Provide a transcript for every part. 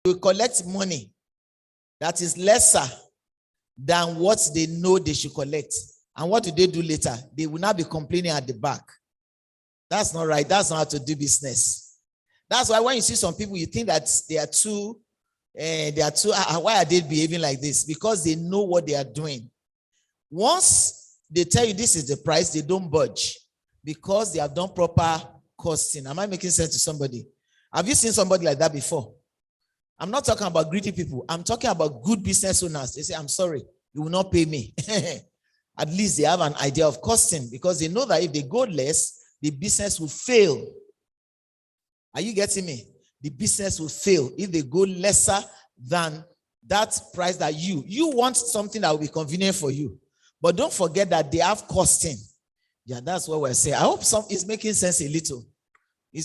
will collect money that is lesser than what they know they should collect. And what do they do later? They will not be complaining at the back. That's not right. That's not how to do business. That's why when you see some people, you think that they are too, why are they behaving like this? Because they know what they are doing. Once they tell you this is the price, they don't budge because they have done proper costing. Am I making sense to somebody? Have you seen somebody like that before? I'm not talking about greedy people. I'm talking about good business owners. They say, I'm sorry, you will not pay me. At least they have an idea of costing because they know that if they go less, the business will fail. Are you getting me? The business will fail if they go lesser than that price that you want something that will be convenient for you. But don't forget that they have costing. Yeah, that's what we're saying. I hope it's making sense a little.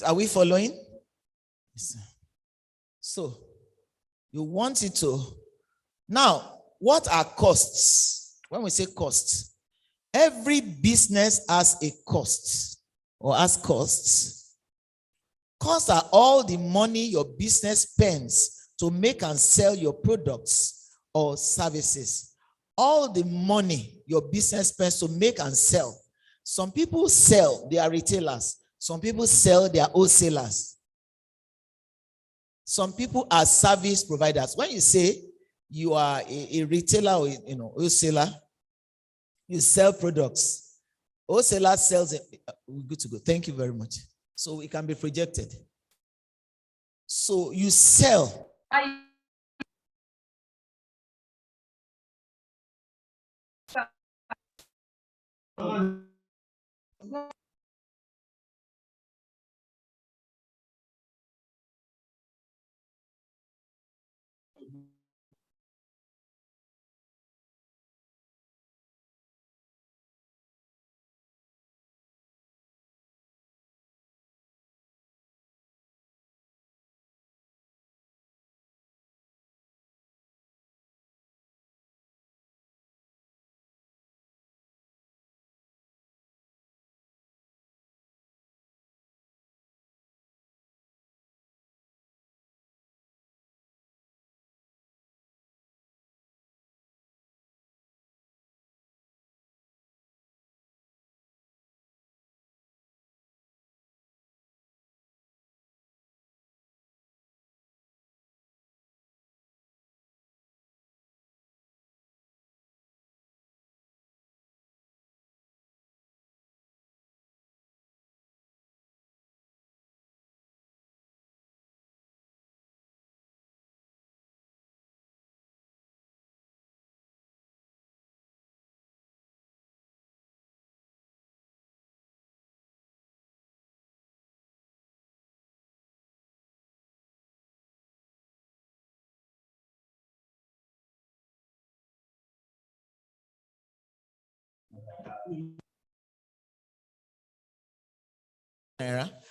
Are we following? Yes. So, you want it to. Now, what are costs? When we say costs, every business has a cost or has costs. Costs are all the money your business spends to make and sell your products or services. All the money your business spends to make and sell. Some people sell, they are retailers. Some people sell, they are wholesalers. Some people are service providers. When you say you are a retailer or wholesaler, you sell products. Wholesaler sells it. We're good to go. Thank you very much. So it can be projected. So you sell.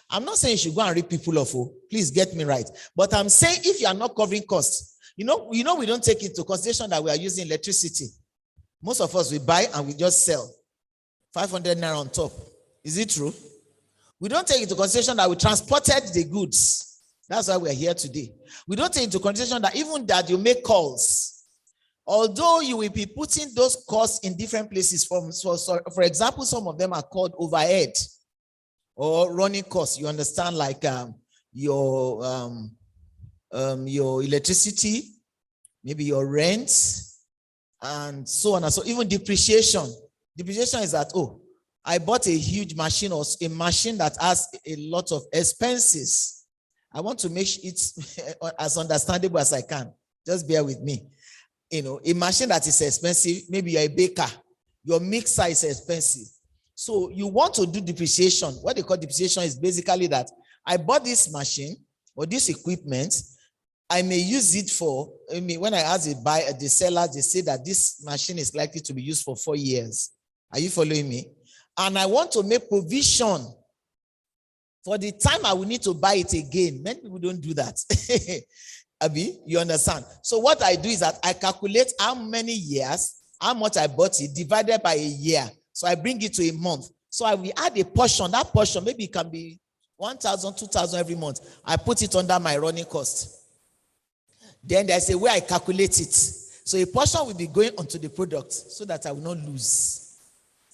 I'm not saying you should go and rip people off. Please get me right. But I'm saying if you are not covering costs, we don't take into consideration that we are using electricity. Most of us, we buy and we just sell 500 naira on top. Is it true? We don't take into consideration that we transported the goods. That's why we're here today. We don't take into consideration that even that you make calls. Although you will be putting those costs in different places. For example, some of them are called overhead or running costs. You understand, like your electricity, maybe your rent, and so on and so. Even depreciation. Depreciation is that, I bought a huge machine or a machine that has a lot of expenses. I want to make it as understandable as I can. Just bear with me. A machine that is expensive, maybe you're a baker, your mixer is expensive. So you want to do depreciation. What they call depreciation is basically that I bought this machine or this equipment. I may use it for, when I ask the seller, they say that this machine is likely to be used for 4 years. Are you following me? And I want to make provision for the time I will need to buy it again. Many people don't do that. Abi, you understand? So what I do is that I calculate how many years, how much I bought it, divided by a year. So I bring it to a month. So I will add a portion. That portion, maybe it can be 1,000, 2,000 every month. I put it under my running cost. Then there's a way I calculate it. So a portion will be going onto the product so that I will not lose.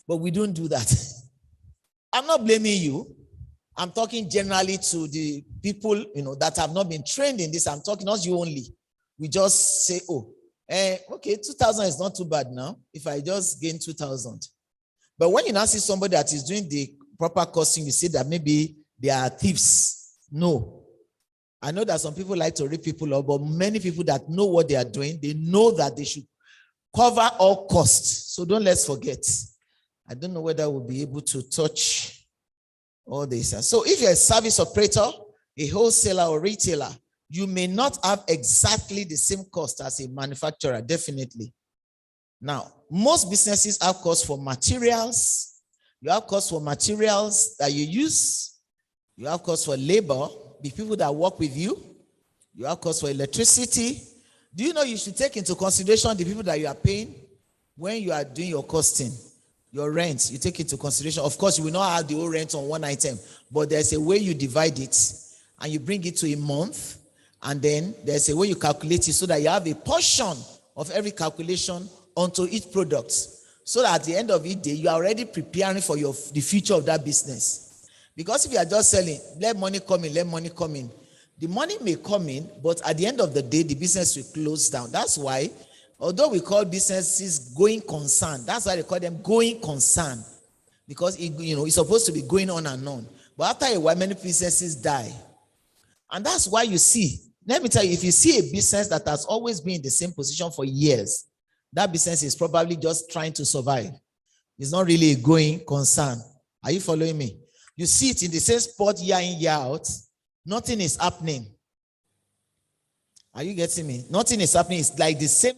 But we don't do that. I'm not blaming you. I'm talking generally to the people, that have not been trained in this. I'm talking not you only. We just say, okay, 2,000 is not too bad now if I just gain 2,000. But when you now see somebody that is doing the proper costing, you see that maybe they are thieves. No. I know that some people like to rip people up, but many people that know what they are doing, they know that they should cover all costs. So don't let's forget. I don't know whether we'll be able to touch all this. So if you're a service operator, a wholesaler or retailer, you may not have exactly the same cost as a manufacturer, definitely. Now, most businesses have costs for materials. You have costs for materials that you use. You have costs for labor, the people that work with you. You have costs for electricity. Do you know you should take into consideration the people that you are paying when you are doing your costing? Your rent, you take into consideration. Of course, you will not have the whole rent on one item, but there's a way you divide it and you bring it to a month, and then there's a way you calculate it so that you have a portion of every calculation onto each product, so that at the end of each day, you are already preparing for the future of that business. Because if you are just selling, let money come in, the money may come in, but at the end of the day, the business will close down. That's why, although we call businesses going concern, that's why they call them going concern, because it's supposed to be going on and on. But after a while, many businesses die. And that's why you see, let me tell you, if you see a business that has always been in the same position for years, that business is probably just trying to survive. It's not really a going concern. Are you following me? You see it in the same spot year in, year out. Nothing is happening. Are you getting me? Nothing is happening. It's like the same.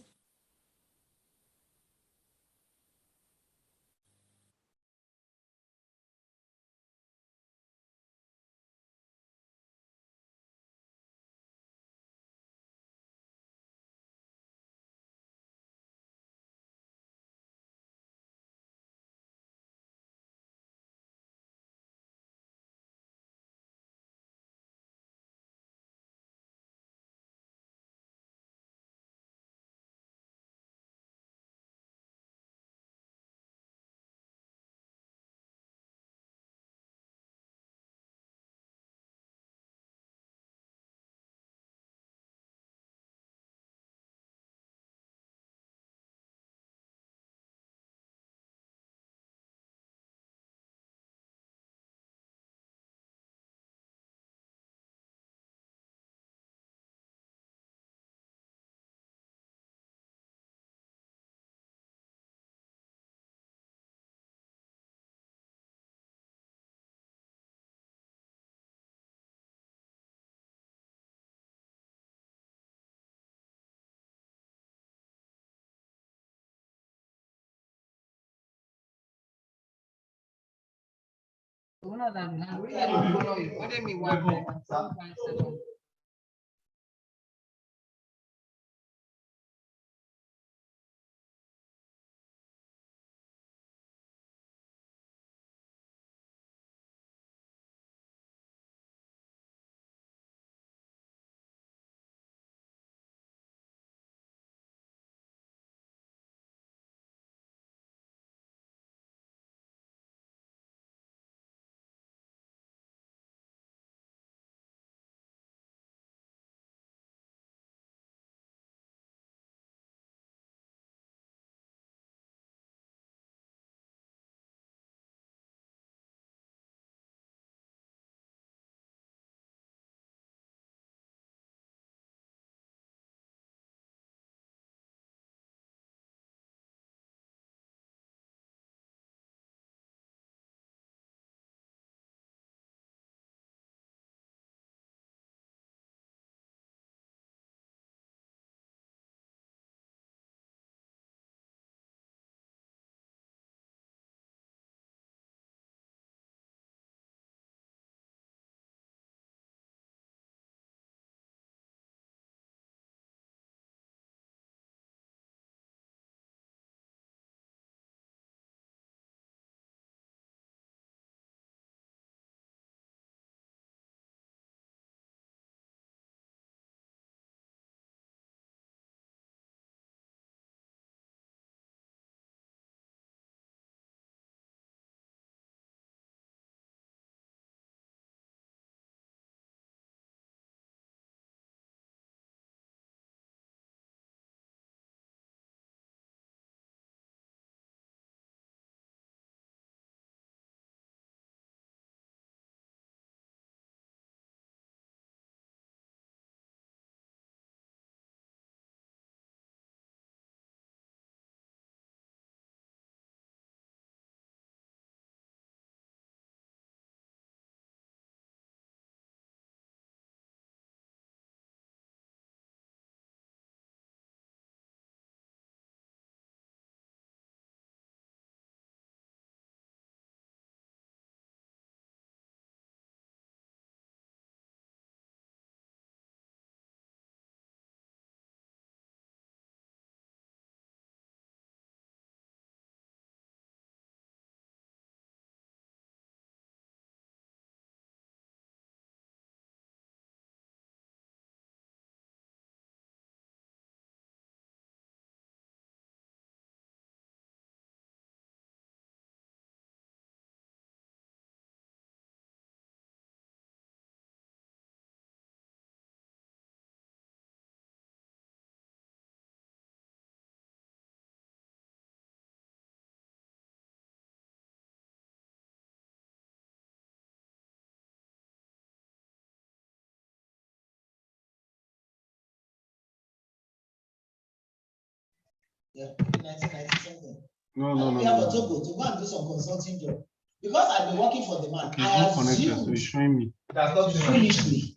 Yeah, 1990 something. No. We have a Togo to go and do some consulting job. Because I've been working for the man, I assume so showing me. foolishly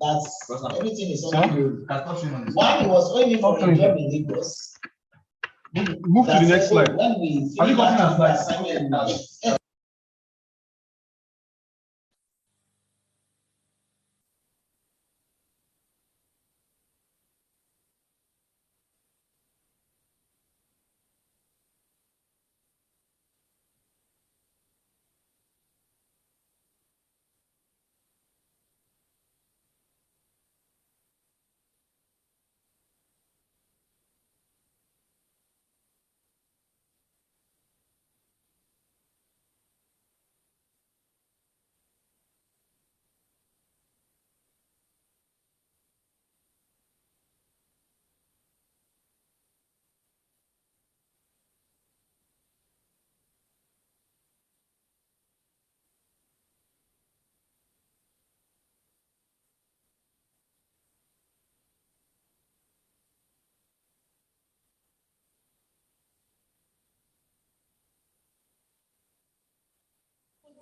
that everything is on the while he was owing me for a job in Lagos. Move to the next slide. When we finish that assignment,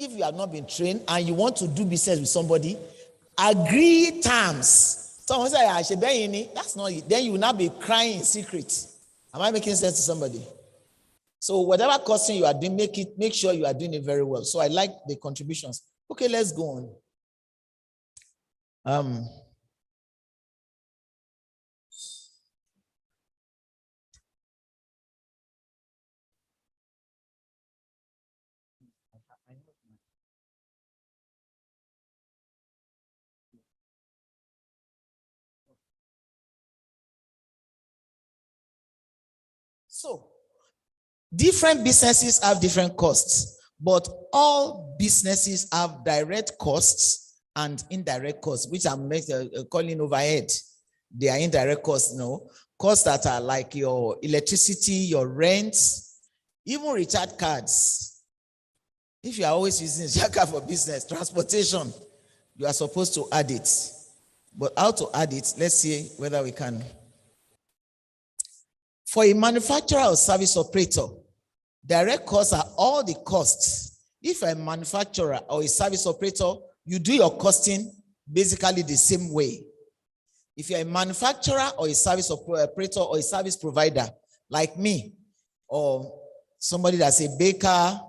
if you have not been trained and you want to do business with somebody, agree terms. Someone say, that's not it. Then you will not be crying in secret. Am I making sense to somebody? So whatever costing you are doing, make sure you are doing it very well. So I like the contributions. Okay, let's go on. So different businesses have different costs, but all businesses have direct costs and indirect costs, which I'm calling overhead. They are indirect costs, costs that are like your electricity, your rent, even recharge cards. If you are always using a recharge card for business, transportation, you are supposed to add it. But how to add it, let's see whether we can. For a manufacturer or service operator, direct costs are all the costs. If a manufacturer or a service operator, you do your costing basically the same way. If you're a manufacturer or a service operator or a service provider, like me, or somebody that's a baker,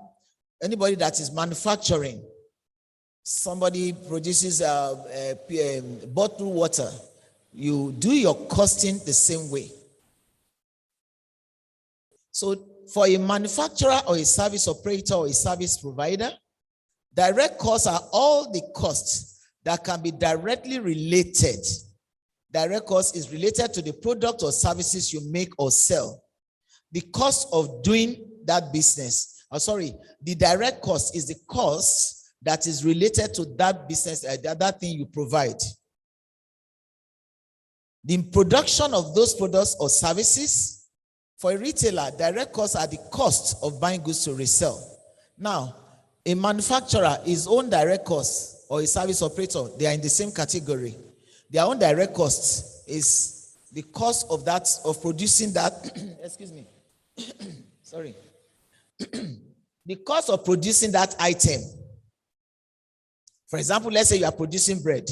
anybody that is manufacturing, somebody produces bottled water, you do your costing the same way. So for a manufacturer or a service operator or a service provider, direct costs are all the costs that can be directly related. Direct cost is related to the product or services you make or sell. The cost of doing that business, the direct cost is the cost that is related to that business, that thing you provide. The production of those products or services. For a retailer, direct costs are the cost of buying goods to resell. Now, a manufacturer, his own direct costs, or a service operator, they are in the same category. Their own direct costs is the cost of producing that, excuse me, sorry. The cost of producing that item. For example, let's say you are producing bread.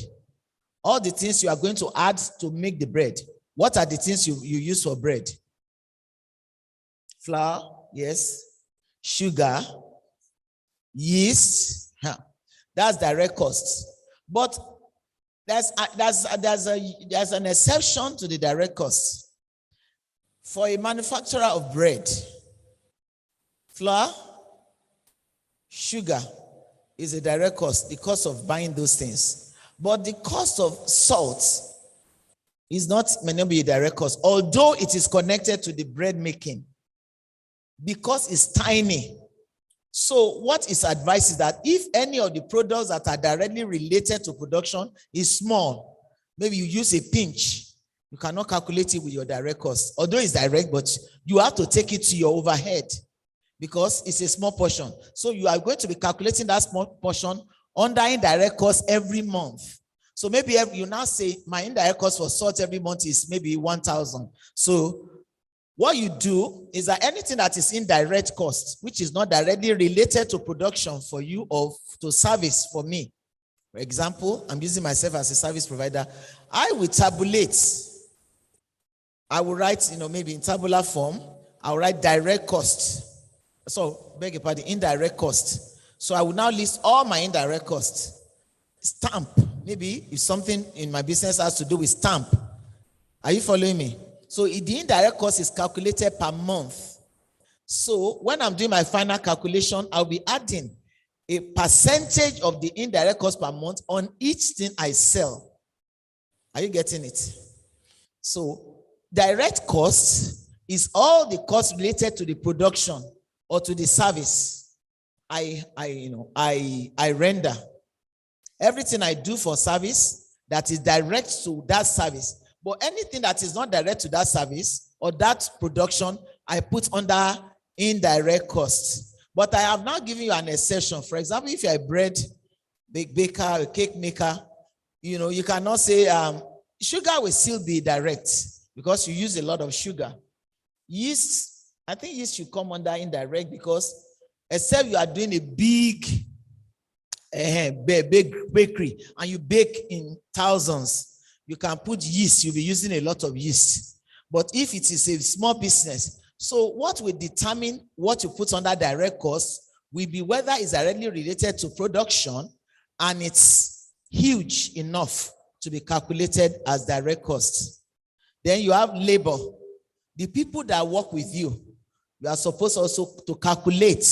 All the things you are going to add to make the bread. What are the things you use for bread? Flour, yes. Sugar, yeast. That's direct costs. But there's an exception to the direct costs. For a manufacturer of bread, flour, sugar is a direct cost, the cost of buying those things. But the cost of salt may not be a direct cost, although it is connected to the bread making, because it's tiny. So what is advised is that if any of the products that are directly related to production is small, maybe you use a pinch, you cannot calculate it with your direct cost. Although it's direct, but you have to take it to your overhead because it's a small portion. So you are going to be calculating that small portion under indirect cost every month. So maybe you now say my indirect cost for salt every month is maybe 1,000. So What you do is that anything that is indirect cost, which is not directly related to production for you or to service for me. For example, I'm using myself as a service provider. I will tabulate. I will write, maybe in tabular form, I'll write direct cost. So, beg your pardon, indirect cost. So I will now list all my indirect costs. Stamp. Maybe if something in my business has to do with stamp. Are you following me? So the indirect cost is calculated per month. So when I'm doing my final calculation, I'll be adding a percentage of the indirect cost per month on each thing I sell. Are you getting it? So direct cost is all the costs related to the production or to the service I render. Everything I do for service that is direct to that service. But anything that is not direct to that service or that production, I put under indirect costs. But I have now given you an exception. For example, if you're a bread baker, a cake maker, you cannot say sugar will still be direct because you use a lot of sugar. Yeast, I think yeast should come under indirect because except you are doing a big bakery and you bake in thousands, you can put yeast. You'll be using a lot of yeast. But if it is a small business, so what will determine what you put under direct costs will be whether it's directly related to production and it's huge enough to be calculated as direct costs. Then you have labor. The people that work with you, you are supposed also to calculate.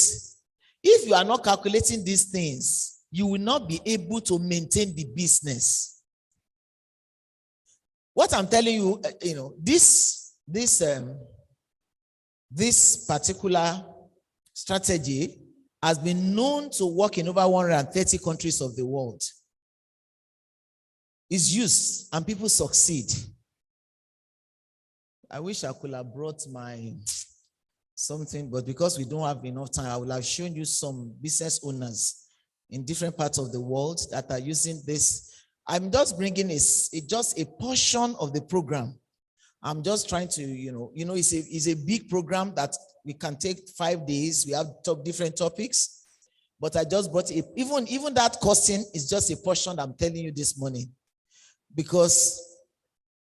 If you are not calculating these things, you will not be able to maintain the business. What I'm telling you, this particular strategy has been known to work in over 130 countries of the world. It's used and people succeed. I wish I could have brought my something, but because we don't have enough time, I will have shown you some business owners in different parts of the world that are using this. I'm just bringing just a portion of the program. I'm just trying to, it's a big program that we can take 5 days. We have different topics, but I just brought it. Even that costing is just a portion I'm telling you this morning, because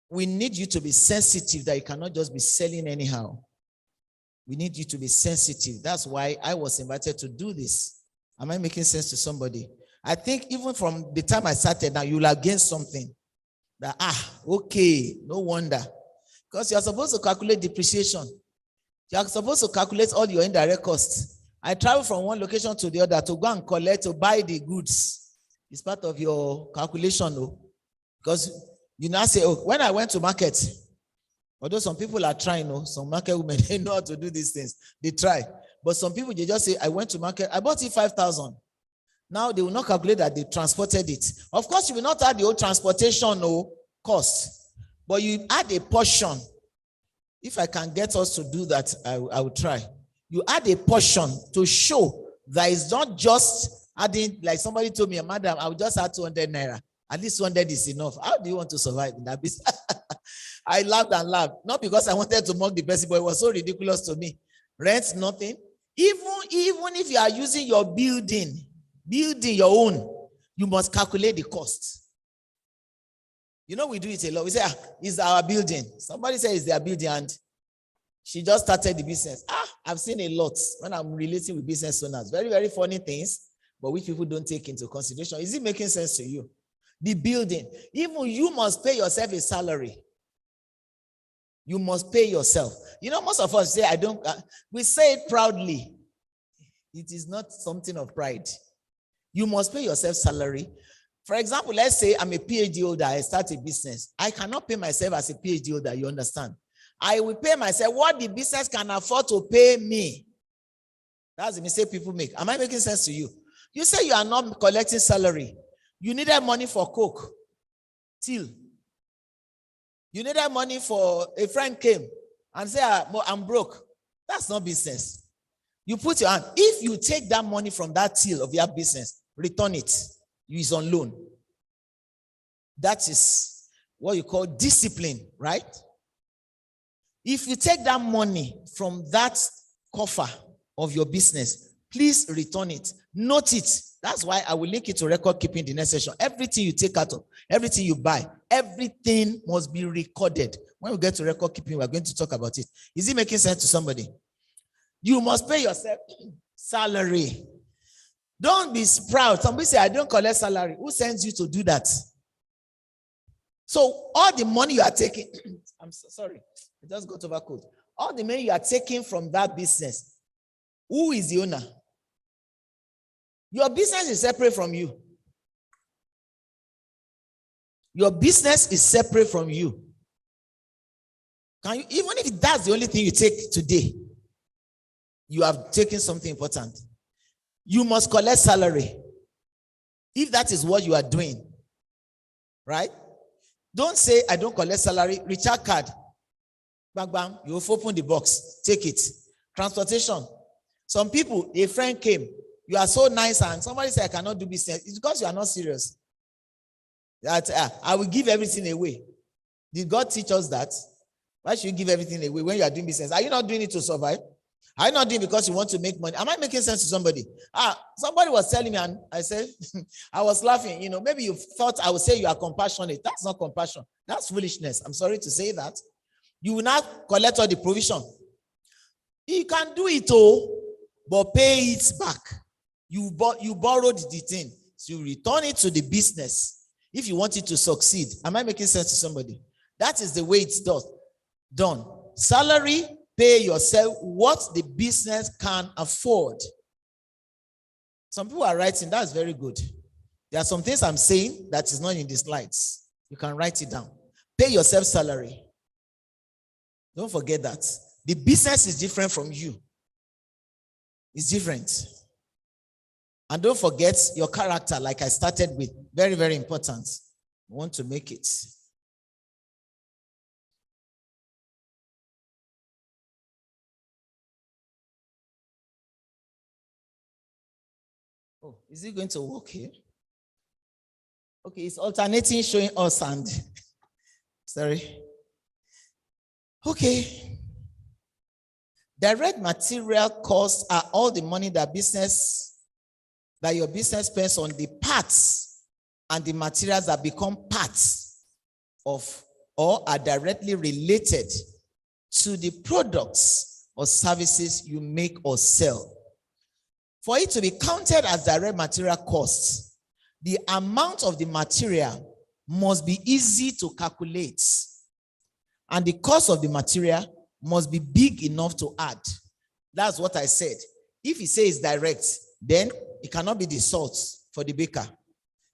we need you to be sensitive that you cannot just be selling anyhow. We need you to be sensitive. That's why I was invited to do this. Am I making sense to somebody? I think even from the time I started now, you'll have gained something. That, okay, no wonder. Because you're supposed to calculate depreciation. You're supposed to calculate all your indirect costs. I travel from one location to the other to go and collect, to buy the goods. It's part of your calculation, though. Because you now say, when I went to market, although some people are trying, some market women, they know how to do these things. They try. But some people, they just say, I went to market, I bought it 5,000. Now they will not calculate that they transported it. Of course, you will not add the whole transportation cost, but you add a portion. If I can get us to do that, I will try. You add a portion to show that it's not just adding, like somebody told me, madam, I will just add 200 naira. At least 200 is enough. How do you want to survive in that business? I laughed and laughed. Not because I wanted to mock the person, but it was so ridiculous to me. Rent, nothing. Even if you are using your building your own, you must calculate the cost. We do it a lot. We say, it's our building. Somebody says it's their building and she just started the business. I've seen a lot when I'm relating with business owners. Very, very funny things, but which people don't take into consideration. Is it making sense to you? The building. Even you must pay yourself a salary. You must pay yourself. Most of us say, we say it proudly. It is not something of pride. You must pay yourself salary. For example, let's say I'm a PhD holder, I start a business. I cannot pay myself as a PhD holder, you understand? I will pay myself what the business can afford to pay me. That's the mistake people make. Am I making sense to you? You say you are not collecting salary. You needed money for coke, till. You needed money for a friend came and said, I'm broke. That's not business. You put your hand. If you take that money from that till of your business, return it. It's on loan. That is what you call discipline, right? If you take that money from that coffer of your business, please return it. Note it. That's why I will link it to record keeping the next session. Everything you take out of, everything you buy, everything must be recorded. When we get to record keeping, we're going to talk about it. Is it making sense to somebody? You must pay yourself salary. Don't be proud. Somebody say, I don't collect salary. Who sends you to do that? So all the money you are taking, I'm so sorry, I just got over cold. All the money you are taking from that business, who is the owner? Your business is separate from you. Your business is separate from you. Can you, even if that's the only thing you take today, you have taken something important. You must collect salary. If that is what you are doing, right? Don't say, I don't collect salary. Recharge card. Bang, bang. You open the box. Take it. Transportation. Some people, a friend came. You are so nice and somebody said, I cannot do business. It's because you are not serious. That I will give everything away. Did God teach us that? Why should you give everything away when you are doing business? Are you not doing it to survive? Are you not doing it because you want to make money? Am I making sense to somebody? Somebody was telling me and I said, I was laughing. You know, maybe you thought I would say you are compassionate. That's not compassion. That's foolishness. I'm sorry to say that. You will not collect all the provision. You can do it all, but pay it back. You borrowed the thing. So you return it to the business if you want it to succeed. Am I making sense to somebody? That is the way it's done. Salary, pay yourself what the business can afford. Some people are writing, that's very good. There are some things I'm saying that is not in the slides. You can write it down. Pay yourself salary. Don't forget that. The business is different from you. It's different. And don't forget your character, like I started with. Very, very important. You want to make it. Oh, is it going to work here? Okay, it's alternating, showing us and sorry. Okay. Direct material costs are all the money that your business spends on the parts and the materials that become parts of or are directly related to the products or services you make or sell. For it to be counted as direct material costs, the amount of the material must be easy to calculate, and the cost of the material must be big enough to add. That's what I said. If he says direct, then it cannot be the salt for the baker.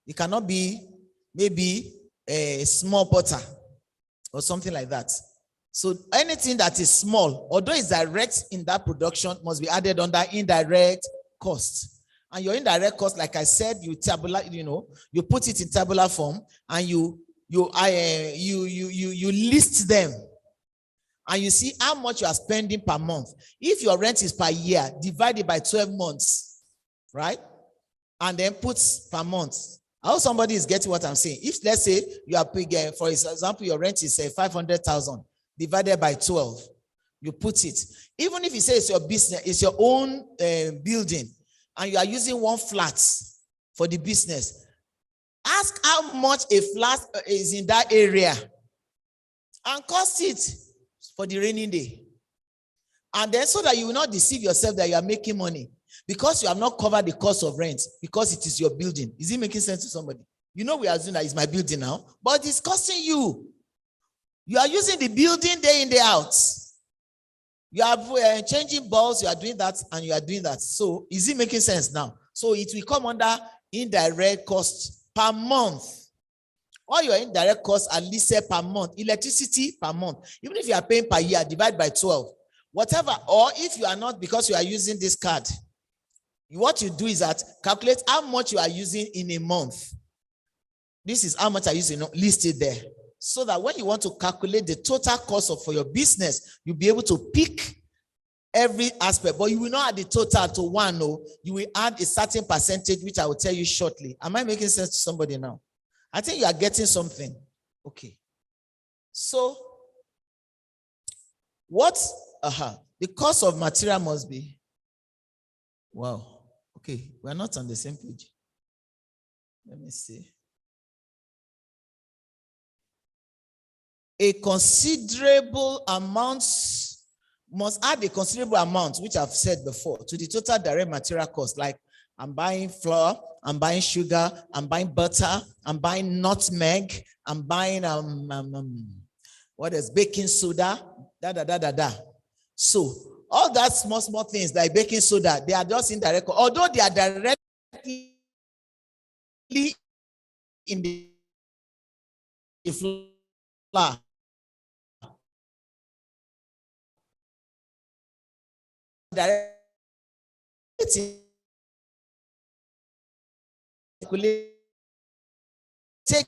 It cannot be maybe a small potter or something like that. So anything that is small, although it's direct in that production, must be added under indirect cost. And your indirect cost, like I said, you put it in tabular form and you list them. And you see how much you are spending per month. If your rent is per year, divide it by 12 months, right? And then put per month. I hope somebody is getting what I'm saying. If, let's say, you are paying, for example, your rent is 500,000 divided by 12, you put it. Even if you say it's your business, it's your own building, and you are using one flat for the business, ask how much a flat is in that area and cost it for the raining day. And then so that you will not deceive yourself that you are making money because you have not covered the cost of rent because it is your building. Is it making sense to somebody? You know, we assume that it's my building now, but it's costing you. You are using the building day in, day out. You are changing bulbs, you are doing that, and you are doing that. So is it making sense now? So it will come under indirect costs per month. All your indirect costs are listed per month. Electricity per month. Even if you are paying per year, divide by 12. Whatever, or if you are not, because you are using this card, what you do is that calculate how much you are using in a month. This is how much I use, listed there. So that when you want to calculate the total cost for your business, you'll be able to pick every aspect, but you will not add the total to one. No, you will add a certain percentage, which I will tell you shortly. Am I making sense to somebody now? I think you are getting something. Okay. So What? The cost of material must be. Wow. Okay, we're not on the same page. Let me see. A considerable amount must add a considerable amount, which I've said before, to the total direct material cost. Like I'm buying flour, I'm buying sugar, I'm buying butter, I'm buying nutmeg, I'm buying what is baking soda, So all that small things like baking soda, they are just indirect. Although they are directly in the flour. Take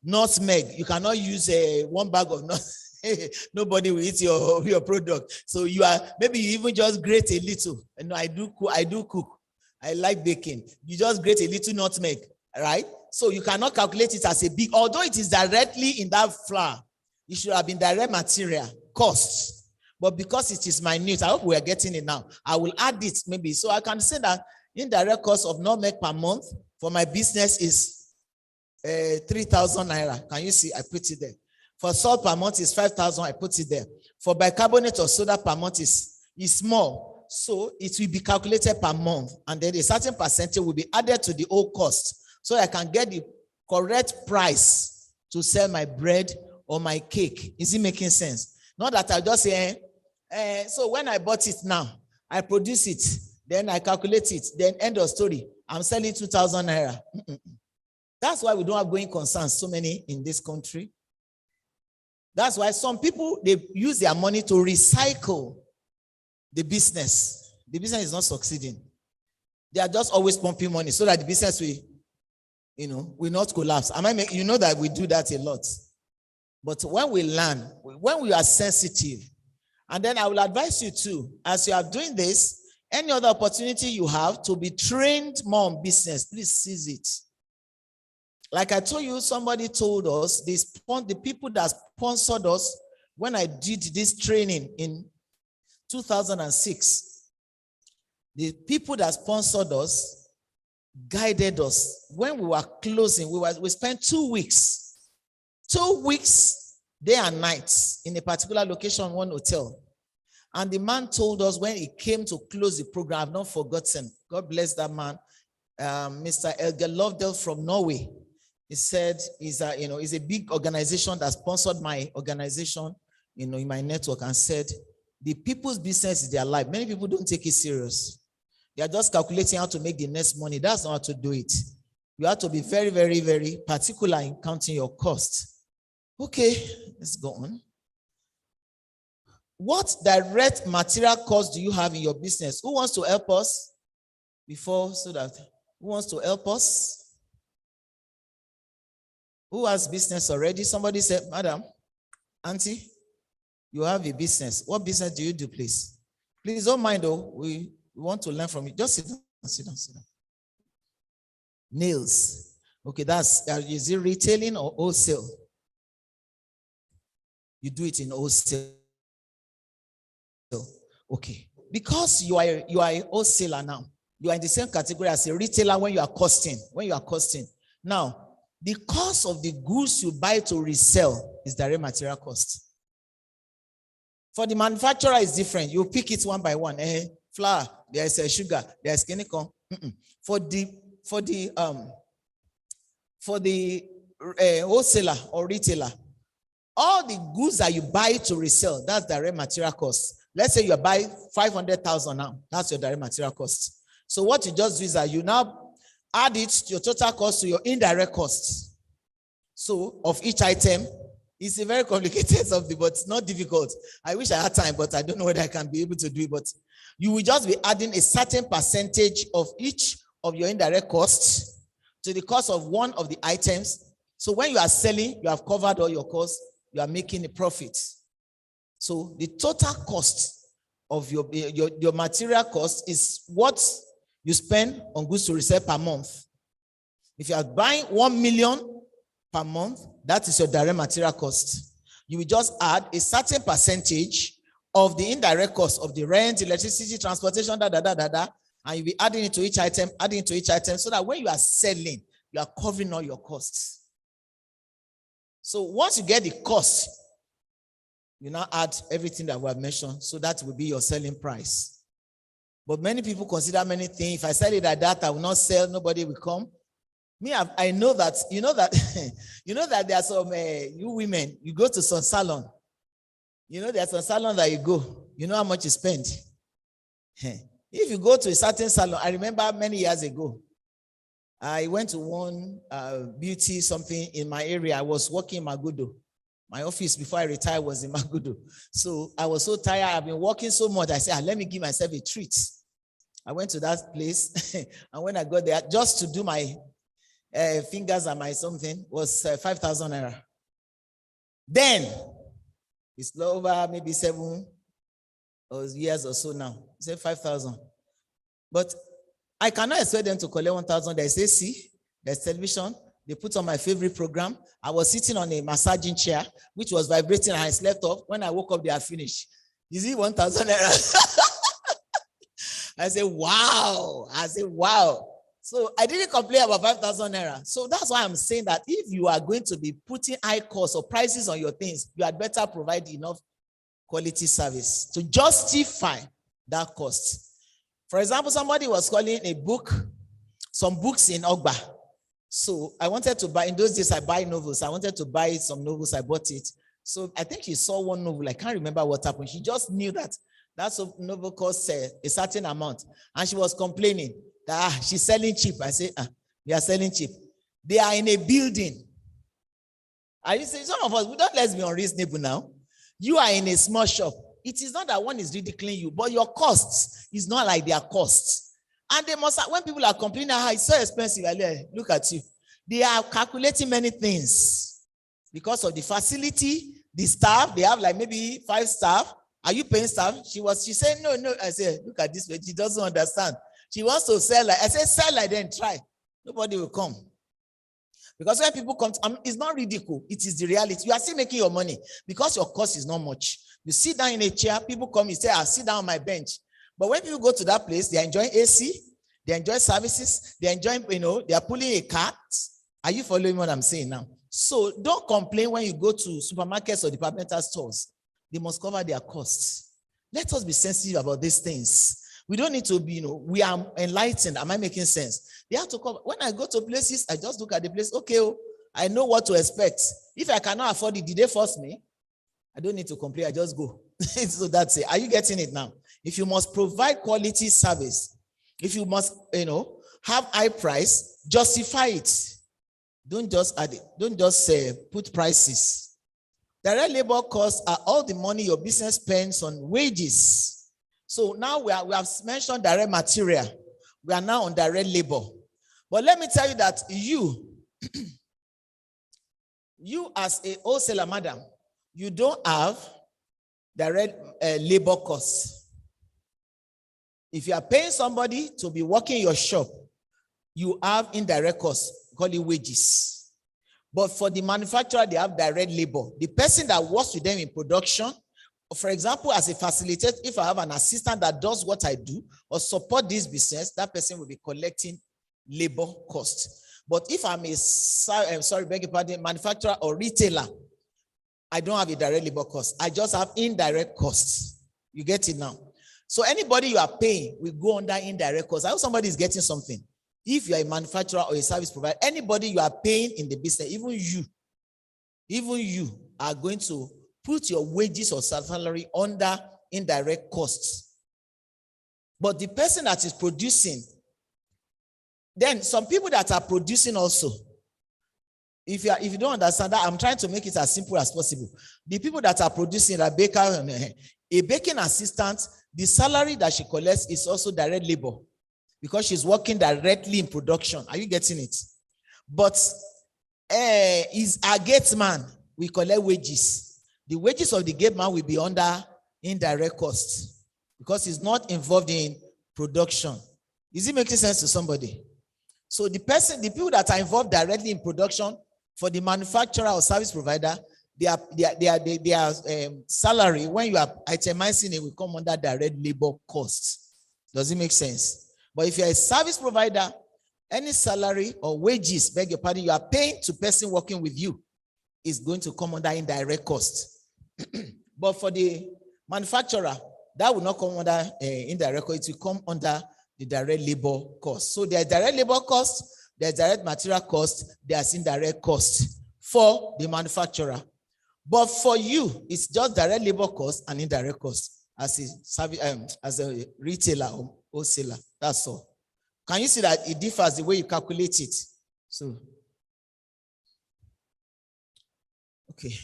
nutmeg. You cannot use one bag of nutmeg. Nobody will eat your product. So you are, maybe you even just grate a little. No, I do cook. I like baking. You just grate a little nutmeg, right? So you cannot calculate it as a big, although it is directly in that flour, it should have been direct material costs. But because it is minute, I hope we are getting it now. I will add it maybe. So I can say that indirect cost of nutmeg per month for my business is 3,000 naira. Can you see? I put it there. For salt per month is 5,000. I put it there. For bicarbonate or soda per month is small. So it will be calculated per month. And then a certain percentage will be added to the old cost. So I can get the correct price to sell my bread or my cake. Is it making sense? Not that I just say, so when I bought it now, I produce it, then I calculate it, then end of story. I'm selling 2,000 naira. That's why we don't have going concerns, so many in this country. That's why some people, they use their money to recycle the business. The business is not succeeding. They are just always pumping money so that the business will not collapse. You know that we do that a lot. But when we learn, when we are sensitive, and then I will advise you too, as you are doing this, any other opportunity you have to be trained more on business, please seize it. Like I told you, somebody told us, the people that sponsored us when I did this training in 2006, the people that sponsored us guided us. When we were closing, we spent 2 weeks, 2 weeks, day and night in a particular location, one hotel. And the man told us when he came to close the program, I've not forgotten, God bless that man, Mr. Elger Lovdell from Norway. He said he's a big organization that sponsored my organization, in my network, and said the people's business is their life. Many people don't take it serious. They are just calculating how to make the next money. That's not how to do it. You have to be very, very, very particular in counting your costs. Okay, let's go on. What direct material costs do you have in your business? Who wants to help us? Who wants to help us? Who has business already? Somebody said, Madam, Auntie, you have a business. What business do you do, please? Please don't mind, though. We want to learn from you. Just sit down. Nails. Okay, is it retailing or wholesale? You do it in wholesale. Okay. Because you are a wholesaler now. You are in the same category as a retailer when you are costing. Now, the cost of the goods you buy to resell is direct material cost. For the manufacturer, it's different. You pick it one by one. Flour, there's sugar, there's chemical. For the wholesaler or retailer, all the goods that you buy to resell, that's direct material cost. Let's say you buy 500,000 now. That's your direct material cost. So what you just do is that you now add it to your total cost to your indirect costs. So of each item, it's a very complicated something, but it's not difficult. I wish I had time, but I don't know whether I can be able to do it. But you will just be adding a certain percentage of each of your indirect costs to the cost of one of the items. So when you are selling, you have covered all your costs. You are making a profit. So the total cost of your material cost is what you spend on goods to resell per month. If you are buying 1 million per month, that is your direct material cost. You will just add a certain percentage of the indirect cost of the rent, electricity, transportation, and you'll be adding it to each item, so that when you are selling, you are covering all your costs. So once you get the cost, you now add everything that we have mentioned, so that will be your selling price. But many people consider many things. If I sell it at that, I will not sell, nobody will come. Me, I know that, you know that, you know that there are some, you women, you go to some salon. You know, there's some salon that you go, you know how much you spend. If you go to a certain salon, I remember many years ago, I went to one beauty something in my area. I was working in Magudo. My office before I retired was in Magudo. So I was so tired. I've been working so much. I said, let me give myself a treat. I went to that place. And when I got there, just to do my fingers and my something, was 5,000 naira. Then, it's over maybe 7 years or so now. Say 5,000. But I cannot expect them to collect 1,000. There's AC, there's television. They put on my favorite program. I was sitting on a massaging chair, which was vibrating, and I slept off. When I woke up, they had finished. Is it 1,000 naira? I said, wow. So I didn't complain about 5,000 naira. So that's why I'm saying that if you are going to be putting high costs or prices on your things, you had better provide enough quality service to justify that cost. For example, somebody was calling a book, some books in Ogba. So I wanted to buy, in those days I buy novels. I wanted to buy some novels, I bought it. So I think she saw one novel, I can't remember what happened. She just knew that novel costs a certain amount. And she was complaining that she's selling cheap. I say, they are selling cheap. They are in a building. Are you saying, some of us, we don't, let's be unreasonable now. You are in a small shop. It is not that one is ridiculing you, but your costs is not like their costs. And they must, when people are complaining, it's so expensive, look at you. They are calculating many things because of the facility, the staff. They have like maybe 5 staff. Are you paying staff? She said, no. I said, look at this way. She doesn't understand. She wants to sell like, I said, sell like then try. Nobody will come. Because when people come, it's not ridicule. It is the reality. You are still making your money because your cost is not much. You sit down in a chair, people come, you say, I'll sit down on my bench. But when people go to that place, they are enjoying AC, they enjoy services, they are enjoying, they are pulling a cart. Are you following what I'm saying now? So don't complain when you go to supermarkets or departmental stores. They must cover their costs. Let us be sensitive about these things. We don't need to be, we are enlightened. Am I making sense? They have to cover. When I go to places, I just look at the place. Okay, I know what to expect. If I cannot afford it, did they force me? I don't need to complain. I just go. So that's it. Are you getting it now? If you must provide quality service, if you must, have high price, justify it. Don't just add it. Don't just put prices. Direct labor costs are all the money your business spends on wages. So now we have mentioned direct material. We are now on direct labor. But let me tell you that you as a wholesaler, madam, you don't have direct labor costs. If you are paying somebody to be working your shop, you have indirect costs, call it wages. But for the manufacturer, they have direct labor. The person that works with them in production, for example, as a facilitator, if I have an assistant that does what I do or support this business, that person will be collecting labor costs. But if I'm manufacturer or retailer, I don't have a direct labor cost. I just have indirect costs. You get it now? So anybody you are paying will go under indirect costs. I hope somebody is getting something. If you are a manufacturer or a service provider, anybody you are paying in the business, even you are going to put your wages or salary under indirect costs. But the person that is producing, then some people that are producing also, if you don't understand that, I'm trying to make it as simple as possible. The people that are producing, a baking assistant, the salary that she collects is also direct labor because she's working directly in production. Are you getting it? But is a gate man, we collect wages. The wages of the gate man will be under indirect costs because he's not involved in production. Is it making sense to somebody? So the people that are involved directly in production for the manufacturer or service provider, their salary, when you are itemizing it, will come under direct labor costs. Does it make sense? But if you're a service provider, any salary or wages, beg your pardon, you are paying to person working with you is going to come under indirect costs. But for the manufacturer, that will not come under indirect cost. It will come under the direct labor cost. So there's direct labor cost, there's direct material cost, there's indirect cost for the manufacturer. But for you, it's just direct labor cost and indirect cost as a retailer or wholesaler. That's all. Can you see that it differs the way you calculate it? So, okay.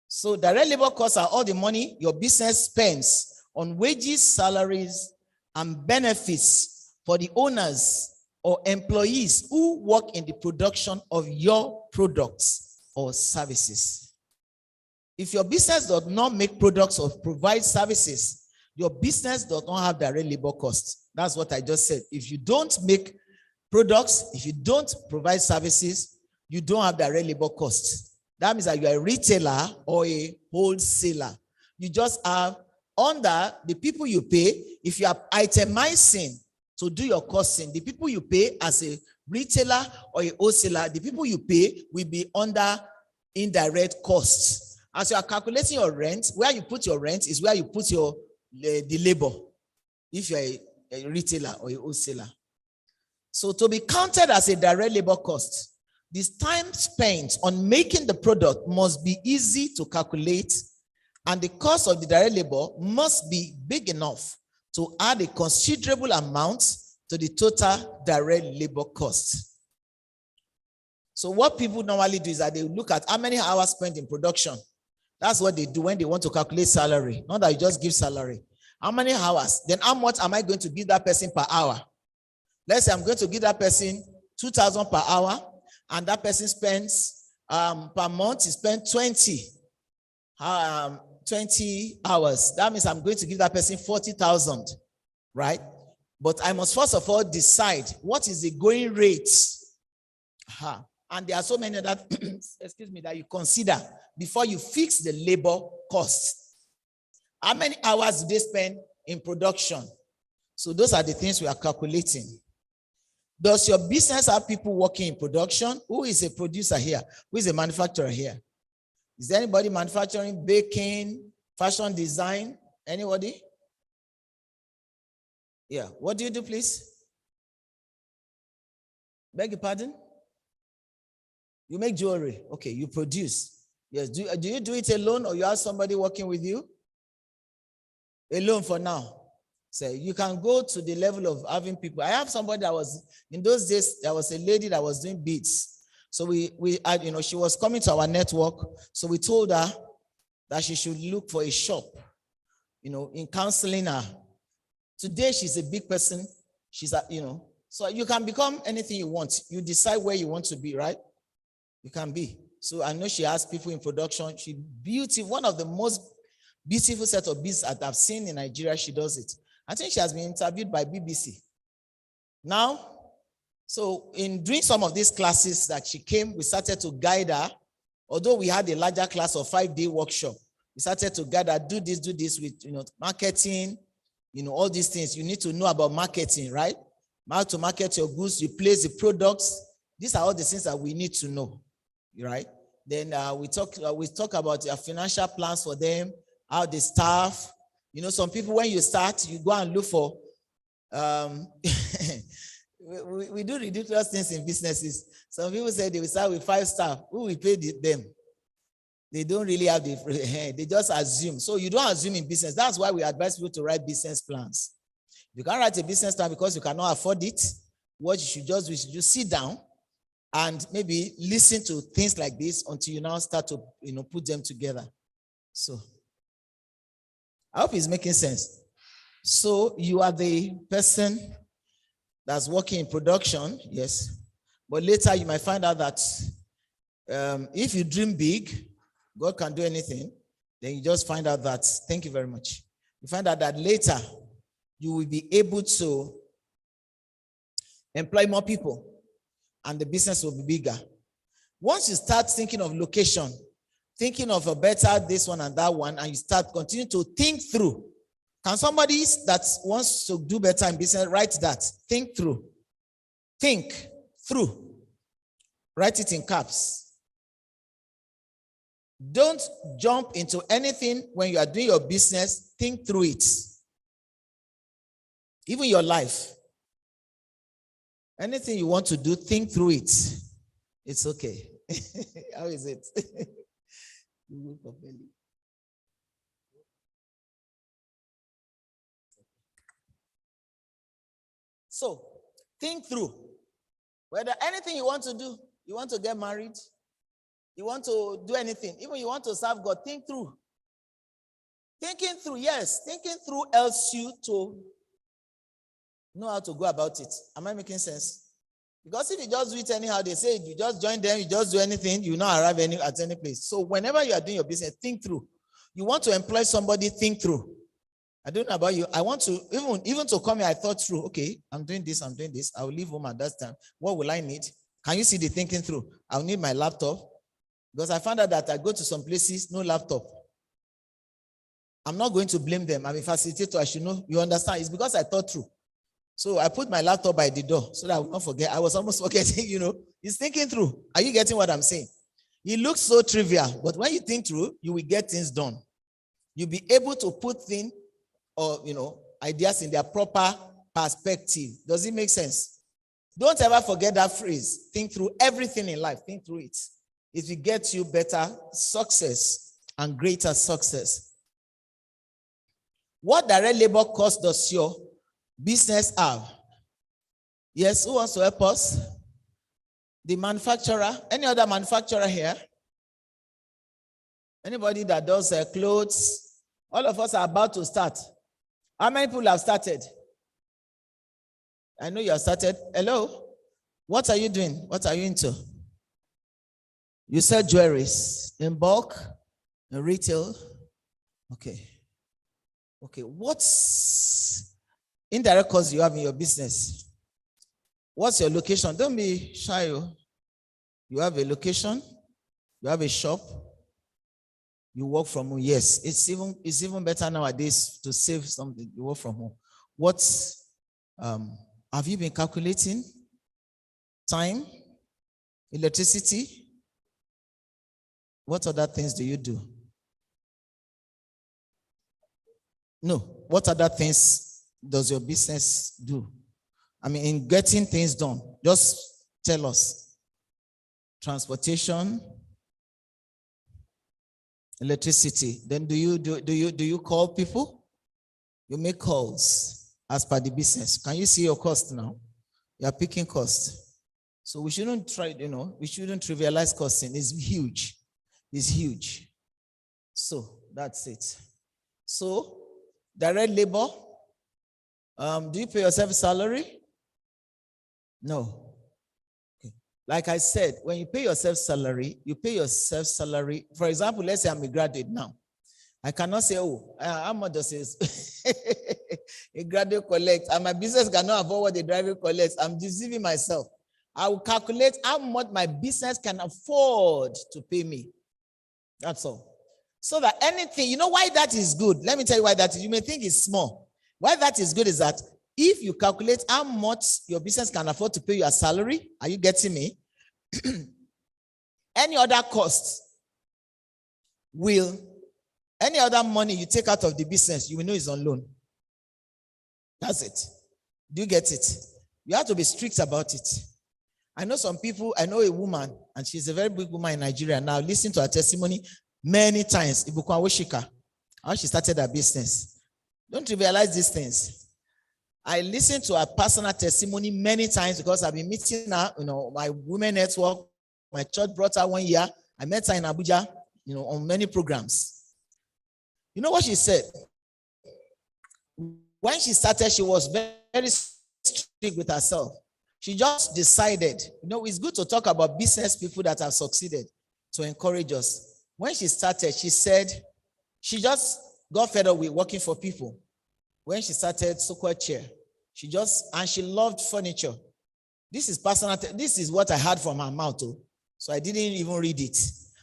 So direct labor costs are all the money your business spends on wages, salaries, and benefits for the owners or employees who work in the production of your products or services. If your business does not make products or provide services, your business does not have direct labor costs. That's what I just said. If you don't make products, if you don't provide services, you don't have direct labor costs. That means that you are a retailer or a wholesaler. You just have under the people you pay. If you are itemizing to do your costing, the people you pay as a retailer or a wholesaler, the people you pay will be under indirect costs. As you are calculating your rent, where you put your rent is where you put your the labor, if you are a retailer or a wholesaler. So to be counted as a direct labor cost, this time spent on making the product must be easy to calculate, and the cost of the direct labor must be big enough to add a considerable amount to the total direct labor cost. So what people normally do is that they look at how many hours spent in production. That's what they do when they want to calculate salary. Not that you just give salary. How many hours? Then how much am I going to give that person per hour? Let's say I'm going to give that person 2,000 per hour, and that person spends per month, he spends 20 hours. That means I'm going to give that person 40,000, right? But I must first of all decide what is the going rate. And there are so many that, excuse me, that you consider before you fix the labor cost. How many hours do they spend in production? So those are the things we are calculating. Does your business have people working in production? Who is a producer here? Who is a manufacturer here? Is there anybody manufacturing, baking, fashion design? Anybody? Yeah. What do you do, please? Beg your pardon? You make jewelry. Okay, you produce. Yes. Do you do it alone, or you have somebody working with you? Alone for now. So you can go to the level of having people. I have somebody that was, in those days, there was a lady that was doing beads. So we had, she was coming to our network. So we told her that she should look for a shop, in counseling her. Today, she's a big person. She's so you can become anything you want. You decide where you want to be, right? You can be. So I know she has people in production. She beautiful, one of the most beautiful set of beads that I've seen in Nigeria. She does it. I think she has been interviewed by BBC. Now, so in doing some of these classes that she came, we started to guide her. Although we had a larger class of 5-day workshop, we started to guide her, do this with marketing, all these things. You need to know about marketing, right? How to market your goods, you place the products. These are all the things that we need to know, right? Then we talk about your financial plans for them, how they staff. Some people, when you start, you go and look for, we do ridiculous things in businesses. Some people say they will start with 5 staff. Who will pay them? They don't really have they just assume. So you don't assume in business. That's why we advise people to write business plans. You can't write a business plan because you cannot afford it. What you should just do is just sit down and maybe listen to things like this until you now start to, put them together. So I hope it's making sense. So you are the person that's working in production, yes. But later you might find out that if you dream big, God can do anything. Then you just find out that, thank you very much. You find out that later you will be able to employ more people, and the business will be bigger. Once you start thinking of location, thinking of a better this one and that one, and you start continuing to think through. Can somebody that wants to do better in business write that? Think through. Think through. Write it in caps. Don't jump into anything when you are doing your business. Think through it. Even your life. Anything you want to do, think through it. It's okay. How is it? So, think through. Whether anything you want to do, you want to get married, you want to do anything, even you want to serve God, think through. Thinking through, yes. Thinking through helps you to know how to go about it. Am I making sense? Because if you just do it anyhow, they say you just join them, you just do anything, you will not arrive at any place. So whenever you are doing your business, think through. You want to employ somebody, think through. I don't know about you. I want to, even to come here, I thought through, okay, I'm doing this. I will leave home at that time. What will I need? Can you see the thinking through? I'll need my laptop. Because I found out that I go to some places, no laptop. I'm not going to blame them. I'm a facilitator. I should know. You understand? It's because I thought through. So I put my laptop by the door so that I will not forget. I was almost forgetting, He's thinking through. Are you getting what I'm saying? It looks so trivial, but when you think through, you will get things done. You'll be able to put things or, ideas in their proper perspective. Does it make sense? Don't ever forget that phrase. Think through everything in life. Think through it. It will get you better success and greater success. What direct labor cost does your business have? Yes, who wants to help us? The manufacturer. Any other manufacturer here? Anybody that does clothes? All of us are about to start. How many people have started? I know you have started. Hello? What are you doing? What are you into? You sell jewelries in bulk, in retail. Okay. What's indirect costs you have in your business? What's your location? Don't be shy. You have a location. You have a shop. You work from home. Yes, it's even better nowadays to save something. You work from home. Have you been calculating? Time, electricity. What other things do you do? No. What other things does your business do? I mean, in getting things done, just tell us. Transportation, electricity. Then do you call people? You make calls as per the business. Can you see your cost now? You are picking cost. So we shouldn't we shouldn't trivialize costing. It's huge. It's huge. So that's it. So direct labor. Do you pay yourself salary? No. Okay. Like I said, when you pay yourself salary, you pay yourself salary. For example, let's say I'm a graduate now. I cannot say, how much does a graduate collect, and my business cannot afford what the driver collects. I'm deceiving myself. I will calculate how much my business can afford to pay me. That's all. So that anything, why that is good? Let me tell you why that is. You may think it's small. Why that is good is that if you calculate how much your business can afford to pay your salary, are you getting me? Any other cost any other money you take out of the business, you will know is on loan. That's it. Do you get it? You have to be strict about it. I know some people, I know a woman, and she's a very big woman in Nigeria now. Listen to her testimony many times. Ibukwa Woshika, how she started her business. Don't trivialize these things. I listened to her personal testimony many times because I've been meeting her, my women network. My church brought her 1 year. I met her in Abuja, on many programs. You know what she said? When she started, she was very strict with herself. She just decided, it's good to talk about business people that have succeeded to encourage us. When she started, she said she just got fed up with working for people. When she started so-called chair, she loved furniture. This is personal. This is what I heard from her mouth, too. So I didn't even read it.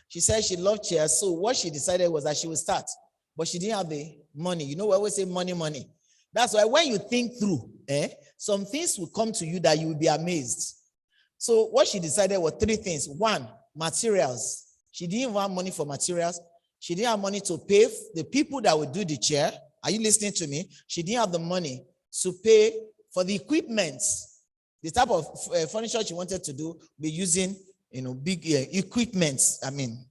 She said she loved chairs. So what she decided was that she would start, but she didn't have the money. You know, we always say money, money. That's why when you think through, some things will come to you that you will be amazed. So what she decided were 3 things. 1, materials. She didn't have money for materials. She didn't have money to pay the people that would do the chair. Are you listening to me? She didn't have the money to pay for the equipment. The type of furniture she wanted to do, be using, big equipment. I mean,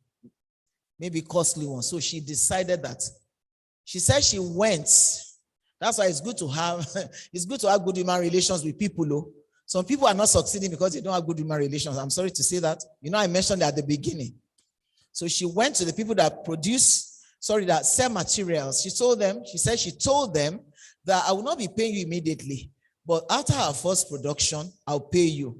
maybe costly ones. So she decided that. She said she went. That's why it's good to have good human relations with people. Though. Some people are not succeeding because they don't have good human relations. I'm sorry to say that. I mentioned that at the beginning. So she went to the people that that sell materials. She told them that I will not be paying you immediately, but after our first production, I'll pay you.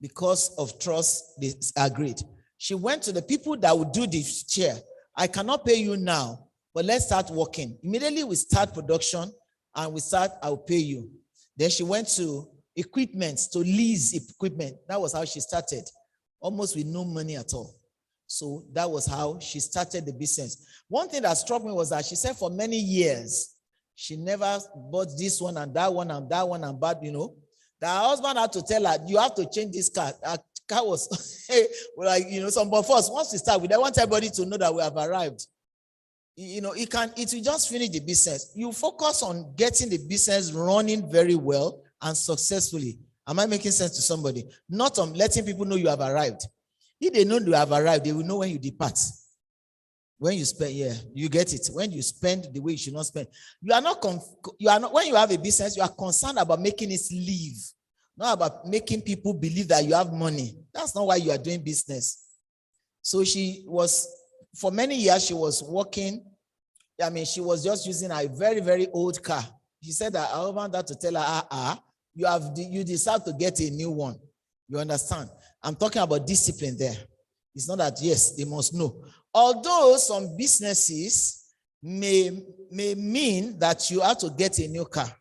Because of trust, they agreed. She went to the people that would do the chair. I cannot pay you now, but let's start working. Immediately we start production and I'll pay you. Then she went to equipment, to lease equipment. That was how she started, almost with no money at all. So that was how she started the business. One thing that struck me was that she said for many years, she never bought this one and that one and that one and bad, That her husband had to tell her, you have to change this car. Her car was some of us, once we start, we don't want everybody to know that we have arrived. It will just finish the business. You focus on getting the business running very well and successfully. Am I making sense to somebody? Not on letting people know you have arrived. If they know you have arrived, they will know when you depart. When you spend, you get it. When you spend the way you should not spend. When you have a business, you are concerned about making it live. Not about making people believe that you have money. That's not why you are doing business. So for many years, she was working. She was just using a very, very old car. She said that I want that to tell her, you deserve to get a new one. You understand? I'm talking about discipline there. It's not that, yes, they must know. Although some businesses may mean that you have to get a new car.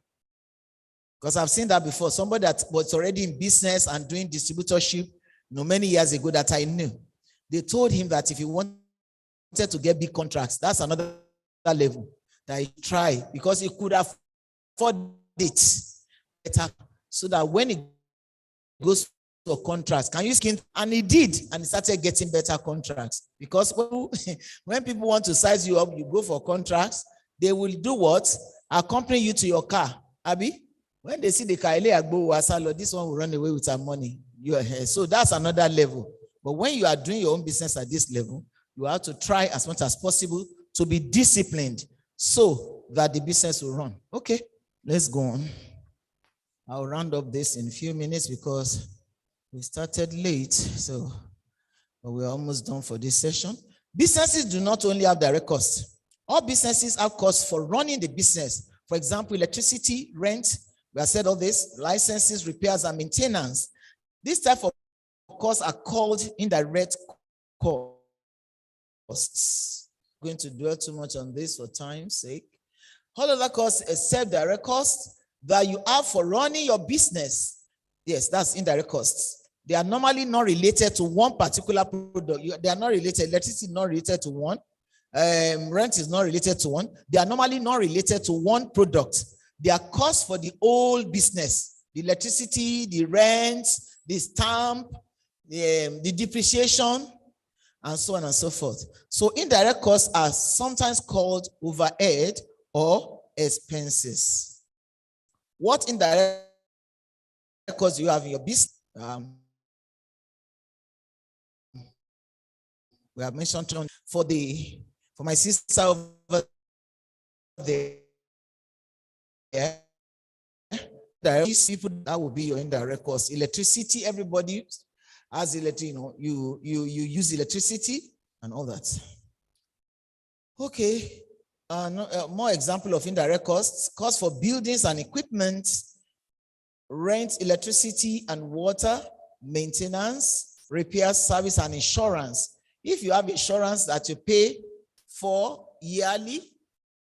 Because I've seen that before. Somebody that was already in business and doing distributorship, many years ago that I knew. They told him that if he wanted to get big contracts, that's another level that he tried because he could afford it better so that when he goes for contracts, can you skin? And he did, and he started getting better contracts because when people want to size you up, you go for contracts, they will do what? Accompany you to your car. Abi, when they see the car, this one will run away with our money. So that's another level. But when you are doing your own business at this level, you have to try as much as possible to be disciplined so that the business will run. Okay, let's go on. I'll round up this in a few minutes because we started late, but we're almost done for this session. Businesses do not only have direct costs. All businesses have costs for running the business. For example, electricity, rent, we have said all this, licenses, repairs, and maintenance. This type of costs are called indirect costs. I'm going to dwell too much on this for time's sake. All other costs except direct costs that you have for running your business. Yes, that's indirect costs. They are normally not related to one particular product. They are not related. Electricity is not related to one. Rent is not related to one. They are normally not related to one product. They are costs for the whole business. The electricity, the rent, the stamp, the depreciation, and so on and so forth. So indirect costs are sometimes called overhead or expenses. What indirect costs do you have in your business? We have mentioned for my sister over there. These people, that will be your indirect costs. Electricity, everybody has electricity, you use electricity and all that. Okay, more example of indirect costs. Costs for buildings and equipment, rent, electricity and water, maintenance, repair, service, and insurance. If you have insurance that you pay for yearly,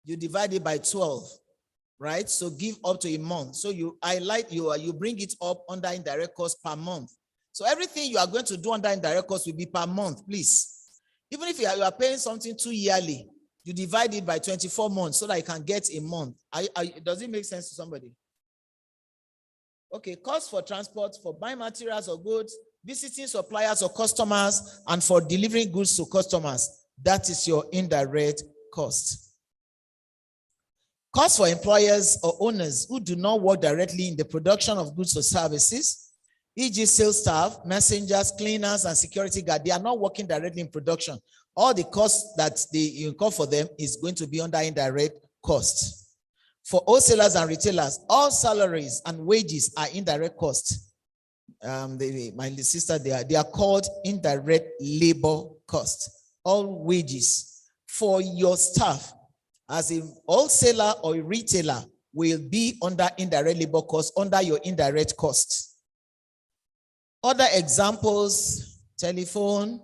you divide it by 12. right? So give up to a month. So you bring it up under indirect cost per month. So everything you are going to do under indirect cost will be per month, please. Even if you are paying something 2 yearly, you divide it by 24 months so that you can get a month. Does it make sense to somebody? Okay, cost for transport, for buying materials or goods, visiting suppliers or customers, and for delivering goods to customers. That is your indirect cost. Cost for employers or owners who do not work directly in the production of goods or services, e.g. sales staff, messengers, cleaners, and security guard. They are not working directly in production. All the costs that they incur for them is going to be under indirect cost. For wholesalers and retailers, all salaries and wages are indirect costs. My sister, they are called indirect labor costs. All wages for your staff as a wholesaler or a retailer will be under indirect labor costs, under your indirect costs. Other examples: telephone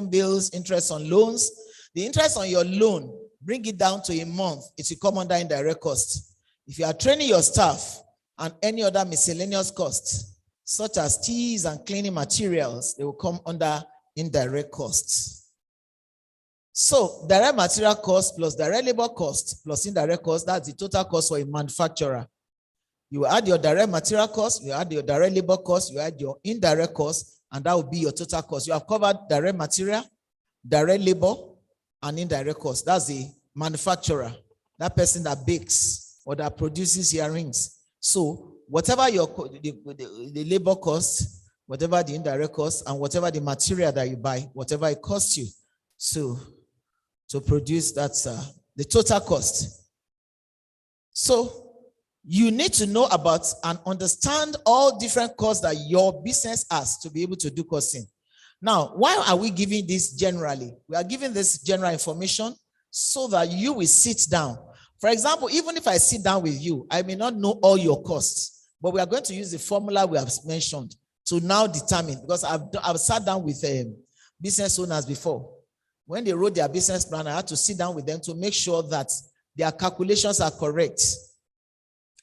bills, interest on loans. The interest on your loan, bring it down to a month, it will come under indirect costs. If you are training your staff and any other miscellaneous costs, such as teas and cleaning materials, they will come under indirect costs. So direct material cost plus direct labor cost plus indirect cost, that's the total cost for a manufacturer. You add your direct material cost, you add your direct labor cost, you add your indirect cost, and that will be your total cost. You have covered direct material, direct labor, and indirect cost. That's the manufacturer, that person that bakes or that produces earrings. So whatever the labor cost, whatever the indirect cost, and whatever the material that you buy, whatever it costs you to produce, that's the total cost. So you need to know about and understand all different costs that your business has to be able to do costing. Now, why are we giving this generally? We are giving this general information so that you will sit down. For example, even if I sit down with you, I may not know all your costs, but we are going to use the formula we have mentioned to now determine, because I've sat down with business owners before. When they wrote their business plan, I had to sit down with them to make sure that their calculations are correct.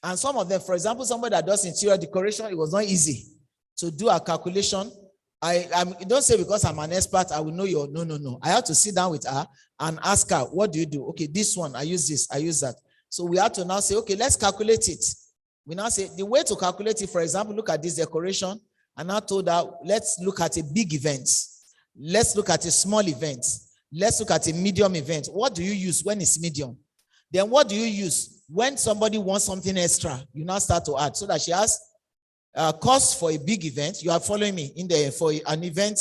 And some of them, for example, somebody that does interior decoration, it was not easy to do a calculation. Don't say because I'm an expert, I will know your, no. I have to sit down with her and ask her, what do you do? Okay, this one, I use this, I use that. So we have to now say, okay, let's calculate it. We now say, the way to calculate it, for example, look at this decoration. And I told her, let's look at a big event. Let's look at a small event. Let's look at a medium event. What do you use when it's medium? Then what do you use when somebody wants something extra? You now start to add, so that she has cost for a big event. You are following me in there for an event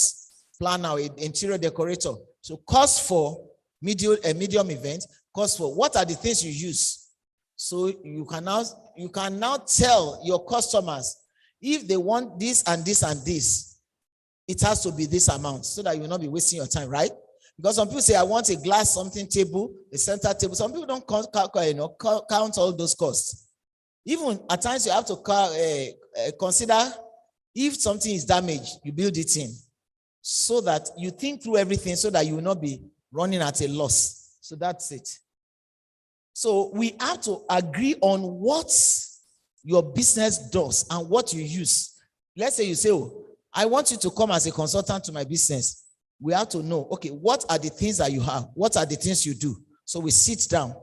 planner, an interior decorator. So cost for a medium event, cost for what are the things you use. So you can now tell your customers, if they want this and this and this, it has to be this amount, so that you will not be wasting your time, right? Because some people say, I want a glass something table, a center table. Some people don't count all those costs. Even at times you have to consider if something is damaged, you build it in, so that you think through everything, so that you will not be running at a loss. So that's it. So we have to agree on what your business does and what you use. Let's say you say, oh, I want you to come as a consultant to my business. We have to know, okay, what are the things that you have? What are the things you do? So we sit down.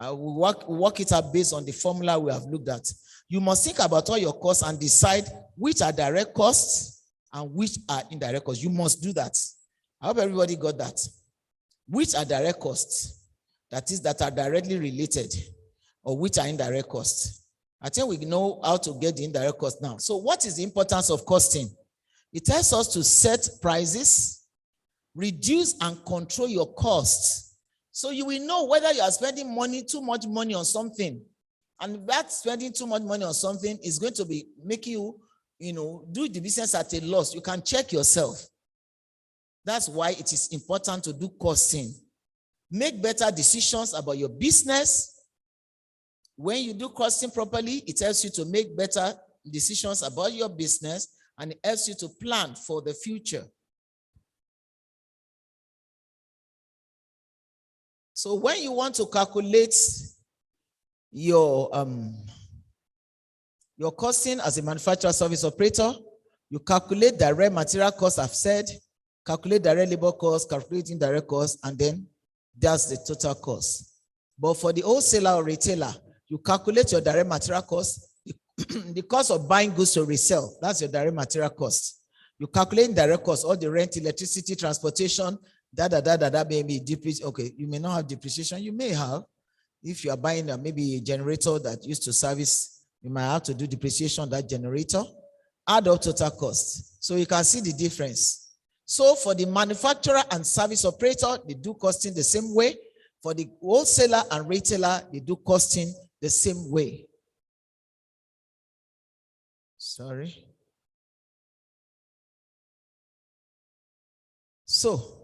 We work it out based on the formula we have looked at. You must think about all your costs and decide which are direct costs and which are indirect costs. You must do that. I hope everybody got that. Which are direct costs? That is, that are directly related, or which are indirect costs. I think we know how to get the indirect cost now. So what is the importance of costing? It tells us to set prices, reduce and control your costs. So you will know whether you are spending too much money on something. And that spending too much money on something is going to be making you, do the business at a loss. You can check yourself. That's why it is important to do costing. Make better decisions about your business. When you do costing properly, it helps you to make better decisions about your business, and it helps you to plan for the future. So when you want to calculate your costing as a manufacturer service operator, you calculate direct material cost, I've said, calculate direct labor cost, calculate indirect cost, and then that's the total cost. But for the wholesaler or retailer, you calculate your direct material cost, the cost of buying goods to resell, that's your direct material cost. You calculate indirect cost, all the rent, electricity, transportation, maybe depreciation. Okay, you may not have depreciation, you may have. If you are buying maybe a generator that used to service, you might have to do depreciation on that generator, add up total cost. So you can see the difference. So for the manufacturer and service operator, they do costing the same way. For the wholesaler and retailer, they do costing the same way. Sorry. So,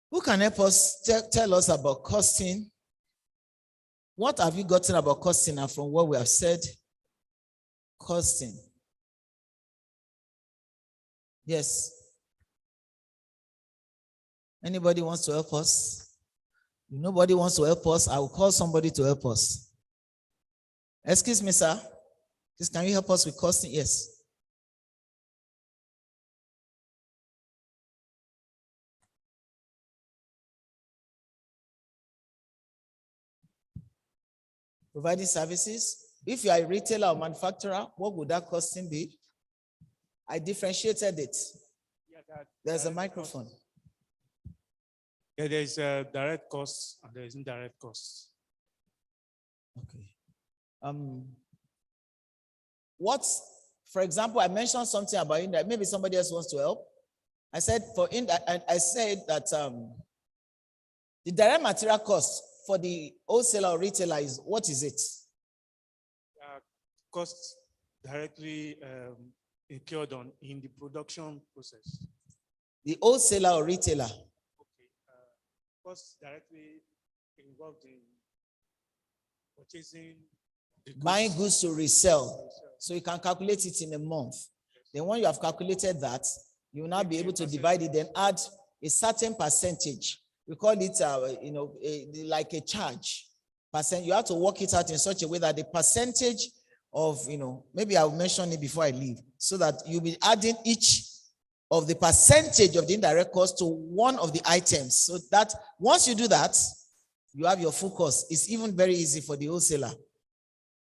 who can help us tell us about costing? What have you gotten about costing and from what we have said? Costing. Yes. Anybody wants to help us? If nobody wants to help us, I will call somebody to help us. Excuse me, sir. Please, can you help us with costing? Yes. Providing services. If you are a retailer or manufacturer, what would that costing be? I differentiated it. Yeah, there's a microphone. Yeah, there's direct costs and there's indirect costs. Okay. For example, I mentioned something about indirect. Maybe somebody else wants to help. I said I said that the direct material cost for the wholesaler or retailer is, what is it? Costs directly incurred in the production process. The wholesaler or retailer? Okay. Costs directly involved in purchasing the goods. Buying goods to resell. So you can calculate it in a month. Then when you have calculated that, you will now be able to divide it, then add a certain percentage. We call it, like a charge. You have to work it out in such a way that the percentage of, maybe I'll mention it before I leave, so that you'll be adding each of the percentage of the indirect cost to one of the items. So that once you do that, you have your full cost. It's even very easy for the wholesaler.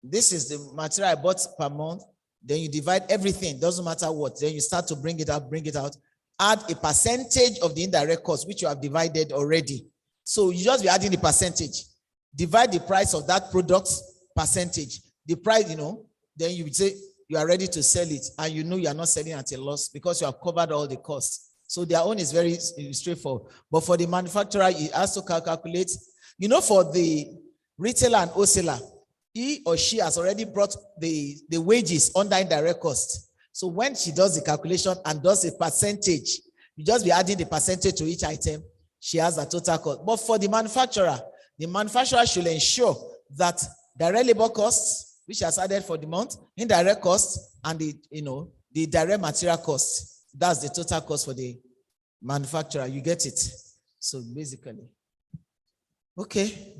This is the material I bought per month. Then you divide everything, doesn't matter what. Then you start to bring it out. Add a percentage of the indirect cost, which you have divided already. So you just be adding the percentage. Divide the price of that product percentage. The price, then you would say you are ready to sell it, and you are not selling at a loss because you have covered all the costs. So their own is very straightforward. But for the manufacturer, he has to calculate, for the retailer and wholesaler, he or she has already brought the wages under indirect cost. So when she does the calculation and does a percentage, you just be adding the percentage to each item. She has a total cost. But for the manufacturer should ensure that direct labor costs, which has added for the month, indirect costs, and the direct material costs. That's the total cost for the manufacturer. You get it? So basically, okay.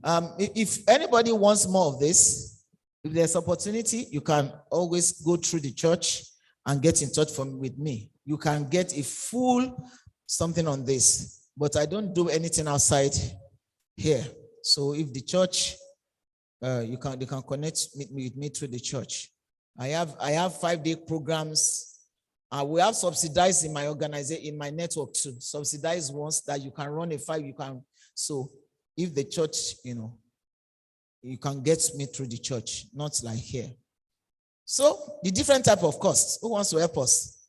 If anybody wants more of this, if there's opportunity, you can always go through the church and get in touch with me. You can get a full something on this, but I don't do anything outside here. So if the church, they can connect with me through the church. I have 5-day programs. We have subsidized in my organization, in my network too. Subsidized ones that you can run a 5. So if the church, you can get me through the church, not like here. So the different type of costs. Who wants to help us?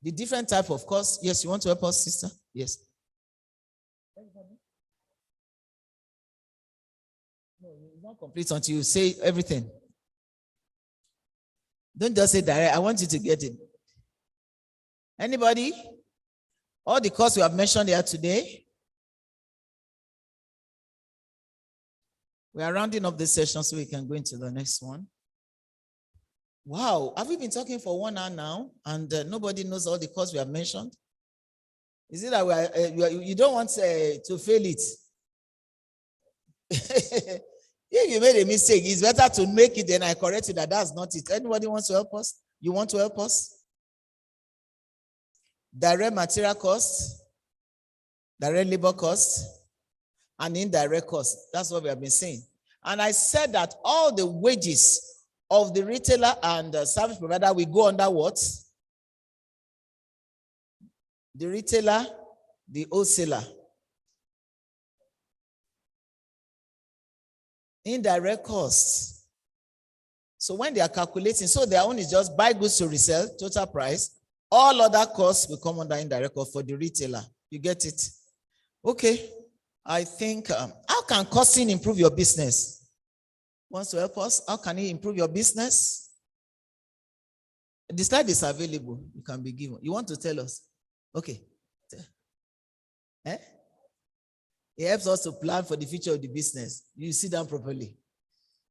The different type of costs. Yes, you want to help us, sister? Yes. No, it's not complete until you say everything. Don't just say direct. I want you to get it. Anybody? All the costs we have mentioned here today. We are rounding up this session so we can go into the next one. Wow, have we been talking for 1 hour now and nobody knows all the costs we have mentioned? Is it that you don't want to fail it? If you made a mistake, it's better to make it than I correct it that that's not it. Anybody wants to help us? You want to help us? Direct material costs, direct labor costs, and indirect costs. That's what we have been saying. And I said that all the wages of the retailer and the service provider will go under what? The retailer, the wholesaler. Indirect costs. So when they are calculating, so their own is just buy goods to resell, total price. All other costs will come under indirect cost for the retailer. You get it? Okay. I think, how can costing improve your business? Wants to help us? How can it improve your business? The slide is available. You can be given. You want to tell us? Okay. Eh? It helps us to plan for the future of the business. You sit down properly.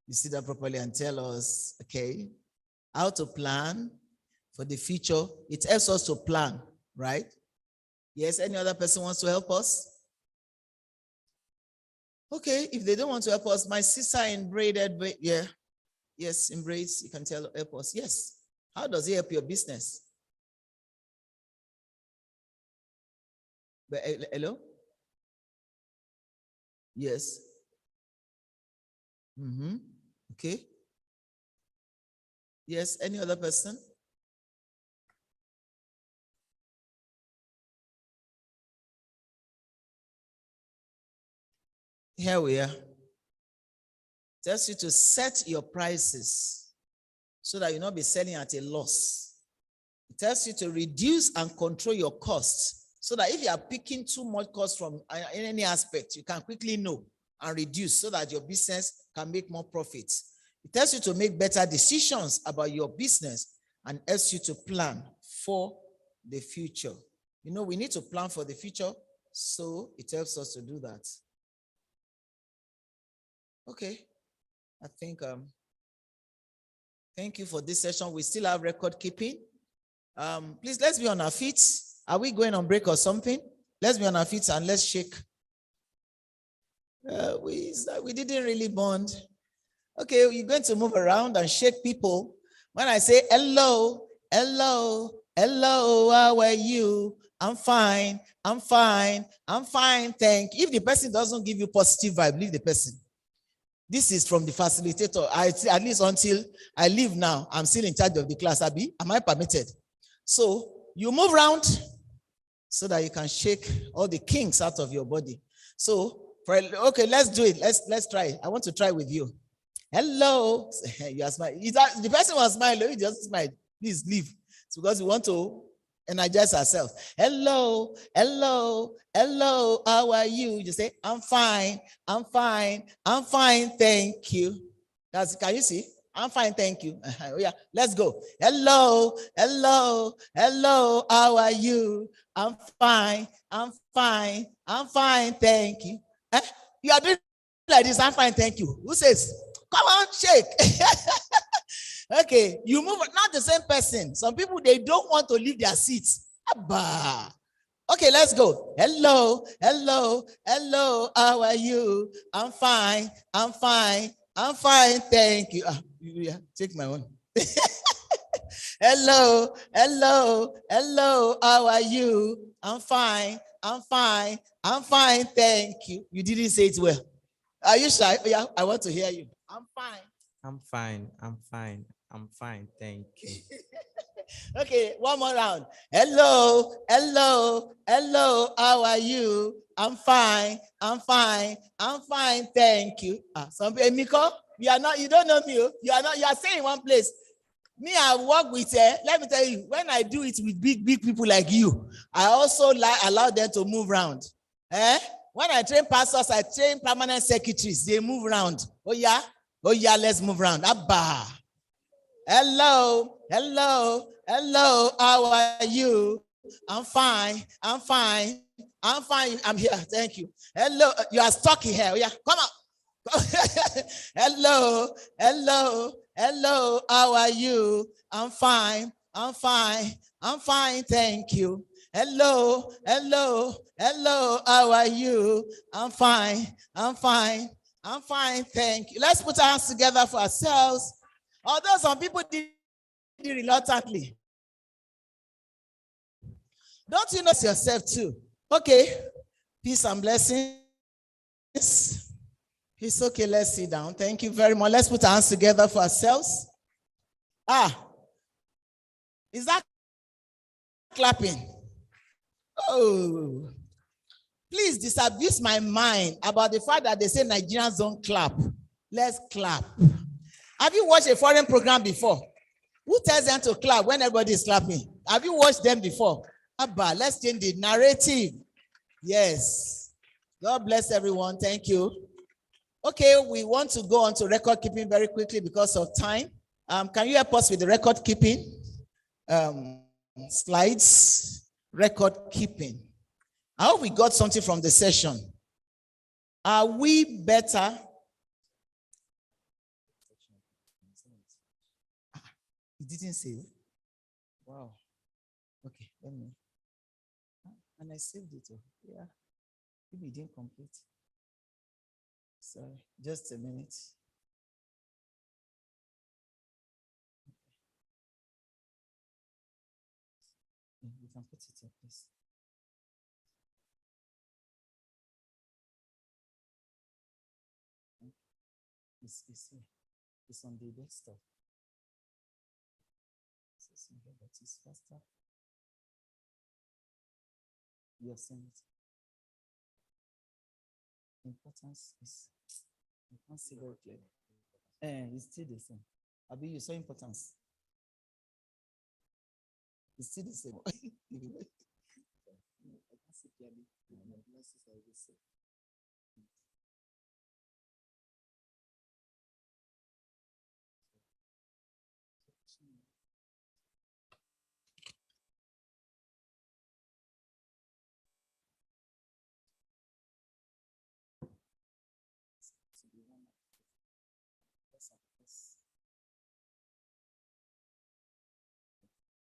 You sit down properly and tell us, okay, how to plan for the future. It helps us to plan, right? Yes, any other person wants to help us? Okay, if they don't want to help us, my sister in braided, yeah. Yes, in braids, you can help us. Yes. How does it help your business? Hello? Yes. Okay. Yes, any other person? Here we are. Tells you to set your prices so that you'll not be selling at a loss. It tells you to reduce and control your costs so that if you are picking too much cost from in any aspect, you can quickly know and reduce so that your business can make more profits. It tells you to make better decisions about your business and helps you to plan for the future. You know, we need to plan for the future, so it helps us to do that. Okay, I think, thank you for this session. We still have record keeping. Please, let's be on our feet. Are we going on break or something? Let's be on our feet and let's shake. We didn't really bond. Okay, you're going to move around and shake people. When I say hello, hello, hello, how are you? I'm fine, I'm fine, I'm fine, thank you. If the person doesn't give you positive vibe, leave the person. This is from the facilitator. At least until I leave now, I'm still in charge of the class. Abi, am I permitted? So you move around so that you can shake all the kinks out of your body. So, okay, let's do it. Let's try. I want to try with you. Hello. You are smiling. The person was smiling. You just smile. Please leave. It's because we want to energize ourselves. Hello, hello, hello. How are you? You say, I'm fine, I'm fine, I'm fine, thank you. Can you see? I'm fine, thank you. Yeah, let's go. Hello, hello, hello. How are you? I'm fine, I'm fine, I'm fine, thank you. You are doing like this. I'm fine, thank you. Who says? Come on, shake. Okay, you move, not the same person. Some people, they don't want to leave their seats. Abba. Okay, let's go. Hello, hello, hello. How are you? I'm fine, I'm fine, I'm fine, thank you. Yeah, take my one. Hello, hello, hello. How are you? I'm fine, I'm fine, I'm fine, thank you. You didn't say it well. Are you shy? Yeah, I want to hear you. I'm fine. I'm fine. I'm fine. I'm fine. Thank you. Okay, one more round. Hello, hello, hello. How are you? I'm fine. I'm fine. I'm fine. Thank you. Some people, Miko, you don't know me. You are staying in one place. Me, I work with, let me tell you, when I do it with big people like you, I also allow them to move around. When I train pastors, I train permanent secretaries. They move around. Oh, yeah? Oh, yeah, let's move around. Abba. Hello, hello, hello. How are you? I'm fine. I'm fine. I'm fine. I'm here. Thank you. Hello. You are stuck here. Yeah, come on. Hello, hello, hello. How are you? I'm fine. I'm fine. I'm fine. Thank you. Hello, hello, hello. How are you? I'm fine. I'm fine. I'm fine, thank you. Let's put our hands together for ourselves. Although some people did it reluctantly. Don't you know yourself too? Okay. Peace and blessings. It's okay. Let's sit down. Thank you very much. Let's put our hands together for ourselves. Is that clapping? Oh. Please disabuse my mind about the fact that they say Nigerians don't clap. Let's clap. Have you watched a foreign program before? Who tells them to clap when everybody is clapping? Have you watched them before? Abba, let's change the narrative. Yes. God bless everyone. Thank you. Okay, we want to go on to record keeping very quickly because of time. Can you help us with the record keeping? Slides, record keeping. I hope we got something from the session. Are we better? He didn't say. Wow. Okay, let me. And I saved it. Yeah. Maybe it didn't complete. Sorry, just a minute. You can put it here, please. It's here. It's on the desktop. But it's faster. Yes, send it. Importance is, I can't see very clearly. It's still the same. Abi, you saw importance. It's still the same. I can't see clearly.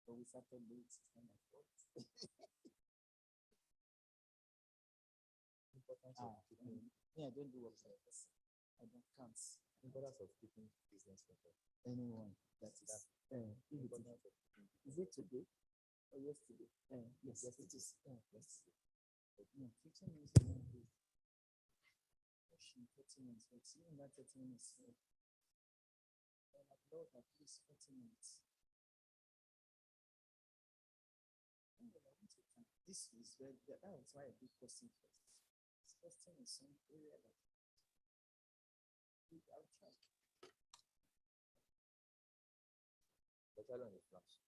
But we started late. It's not my fault. Yeah, don't do website. I don't count. Importance of keeping business record. Anyone that is is it today or yesterday? Yes, it is. Yes. 15 minutes. 30 minutes. But even that 30 minutes. I upload at least 40 minutes. This is where that was why a big question first. This question is some area that I'll try. But I don't know flash.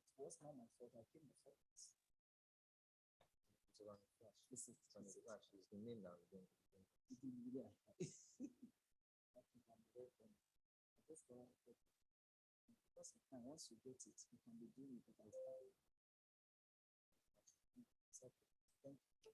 It was not my fault. I came before this. It's on the flash. This is on the flash. It's the name now. Yeah. Once you get it, you can be doing it without time. Thank you.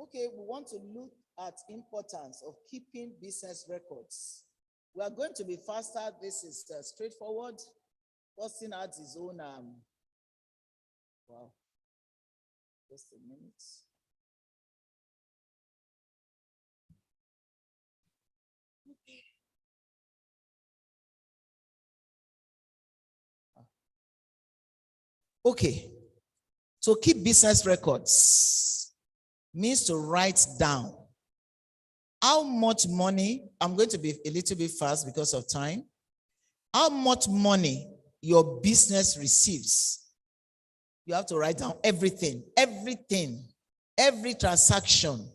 Okay, we want to look at importance of keeping business records. We are going to be faster. This is straightforward. Austin adds his own. Wow. Just a minute. Okay. To keep business records means to write down how much money. I'm going to be a little bit fast because of time. How much money your business receives. You have to write down everything, every transaction.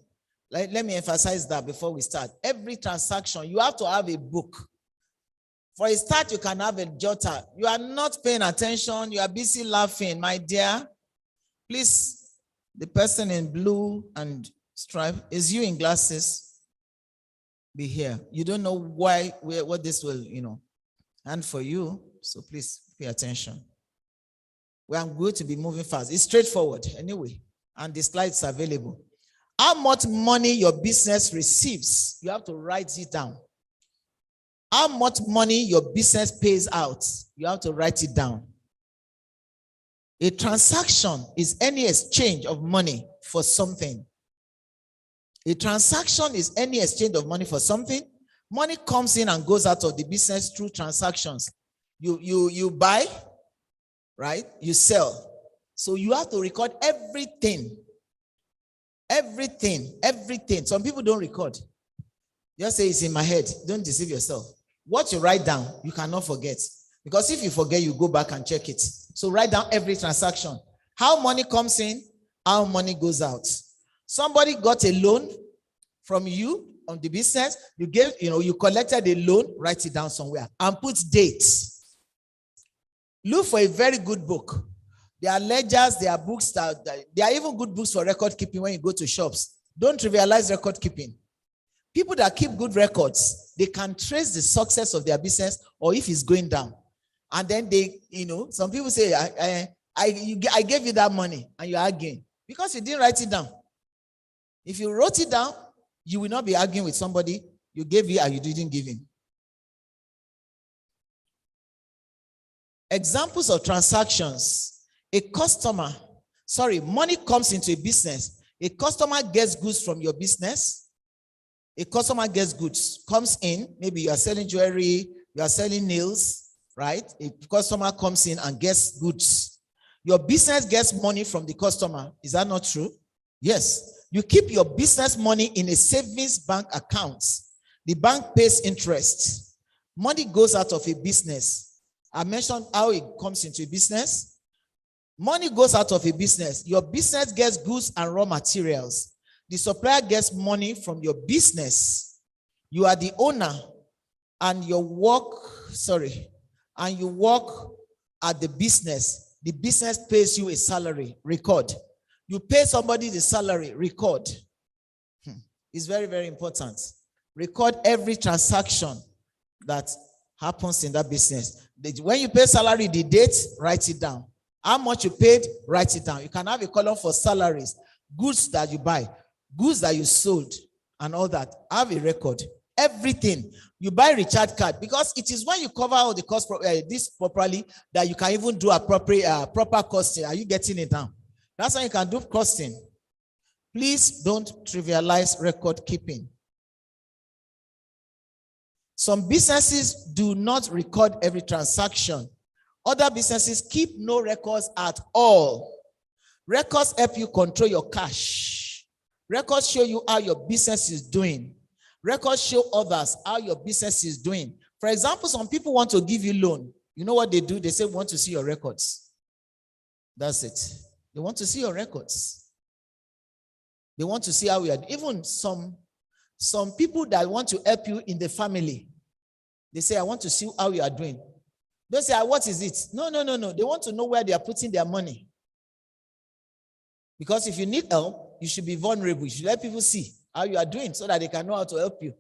Let me emphasize that before we start. Every transaction, you have to have a book. For a start, you can have a jotter. You are not paying attention. You are busy laughing, my dear. Please, the person in blue and stripe, is you in glasses? Be here. You don't know what this will, and for you. So please pay attention. We are going to be moving fast. It's straightforward anyway, and the slides are available. How much money your business receives, you have to write it down. How much money your business pays out, you have to write it down. A transaction is any exchange of money for something. A transaction is any exchange of money for something. Money comes in and goes out of the business through transactions. You buy, right? You sell. So you have to record everything. Everything. Some people don't record. Just say it's in my head. Don't deceive yourself. What you write down, you cannot forget. Because if you forget, you go back and check it. So write down every transaction. How money comes in, how money goes out. Somebody got a loan from you on the business. You collected a loan, write it down somewhere and put dates. Look for a very good book. There are ledgers, there are books there are even good books for record keeping when you go to shops. Don't trivialize record keeping. People that keep good records, they can trace the success of their business or if it's going down. And then some people say, I gave you that money and you're arguing because you didn't write it down. If you wrote it down, you will not be arguing with somebody you gave you and you didn't give him. Examples of transactions. Money comes into a business. A customer gets goods from your business. A customer gets goods, comes in, maybe you are selling jewelry, you are selling nails, right? A customer comes in and gets goods. Your business gets money from the customer. Is that not true? Yes. You keep your business money in a savings bank account. The bank pays interest. Money goes out of a business. I mentioned how it comes into a business. Money goes out of a business. Your business gets goods and raw materials. The supplier gets money from your business. You are the owner and you work at the business. The business pays you a salary, record. You pay somebody the salary, record. It's very, very important. Record every transaction that happens in that business. When you pay salary, the date, write it down. How much you paid, write it down. You can have a column for salaries, goods that you buy, goods that you sold, and all that. Have a record. Everything. You buy recharge card because it is when you cover all the costs this properly that you can even do proper costing. Are you getting it down? That's how you can do costing. Please don't trivialize record keeping. Some businesses do not record every transaction. Other businesses keep no records at all. Records help you control your cash. Records show you how your business is doing. Records show others how your business is doing. For example, some people want to give you loan. You know what they do? They say, we want to see your records. That's it. They want to see your records. They want to see how we are. Even some people that want to help you in the family, they say, I want to see how you are doing. They say, what is it? No. They want to know where they are putting their money. Because if you need help, you should be vulnerable. You should let people see how you are doing so that they can know how to help you.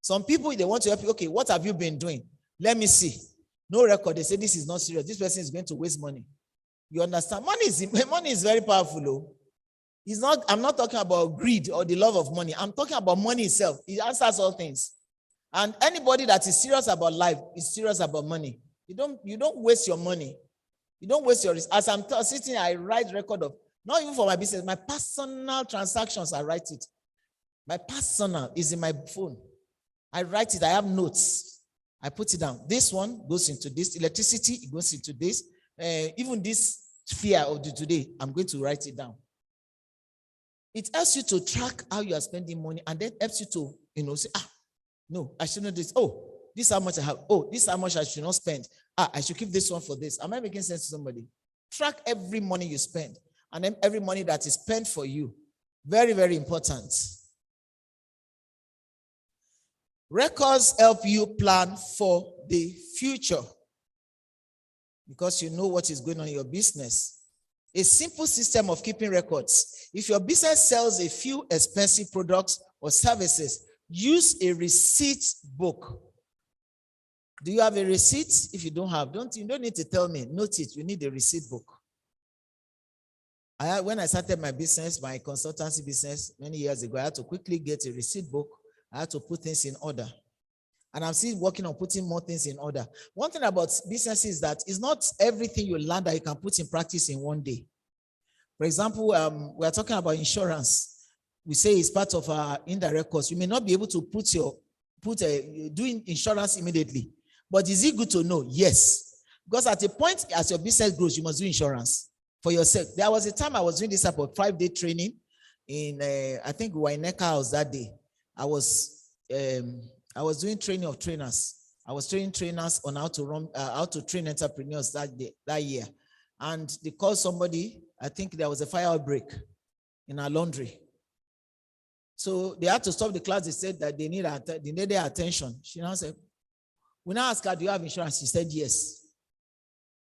Some people, they want to help you. Okay, what have you been doing? Let me see. No record. They say, this is not serious. This person is going to waste money. You understand? Money is very powerful. Oh. I'm not talking about greed or the love of money. I'm talking about money itself. It answers all things. And anybody that is serious about life is serious about money. You don't waste your money. You don't waste your risk. As I'm sitting, I write record of, not even for my business, my personal transactions, I write it. My personal is in my phone. I write it. I have notes. I put it down. This one goes into this. Electricity, it goes into this. Even this fear of the today, I'm going to write it down. It helps you to track how you are spending money, and then helps you to, say, no, I shouldn't do this. Oh, this is how much I have. Oh, this is how much I should not spend. I should keep this one for this. Am I making sense to somebody? Track every money you spend, and then every money that is spent for you. Very, very important. Records help you plan for the future because you know what is going on in your business. A simple system of keeping records. If your business sells a few expensive products or services, use a receipt book. Do you have a receipt? If you don't have, you don't need to tell me. Note it. You need a receipt book. When I started my business, my consultancy business many years ago, I had to quickly get a receipt book. I had to put things in order. And I'm still working on putting more things in order. One thing about business is that it's not everything you learn that you can put in practice in one day. For example, we are talking about insurance. We say it's part of our indirect cost. You may not be able to doing insurance immediately. But is it good to know? Yes. Because at a point as your business grows, you must do insurance for yourself. There was a time I was doing this type of 5-day training in, I think we were in Necker House that day. I was doing training of trainers. I was training trainers on how to train entrepreneurs that year. And they called somebody, I think there was a fire outbreak in our laundry. So they had to stop the class. They said that they need their attention. She now said, we now asked her, do you have insurance? She said, yes.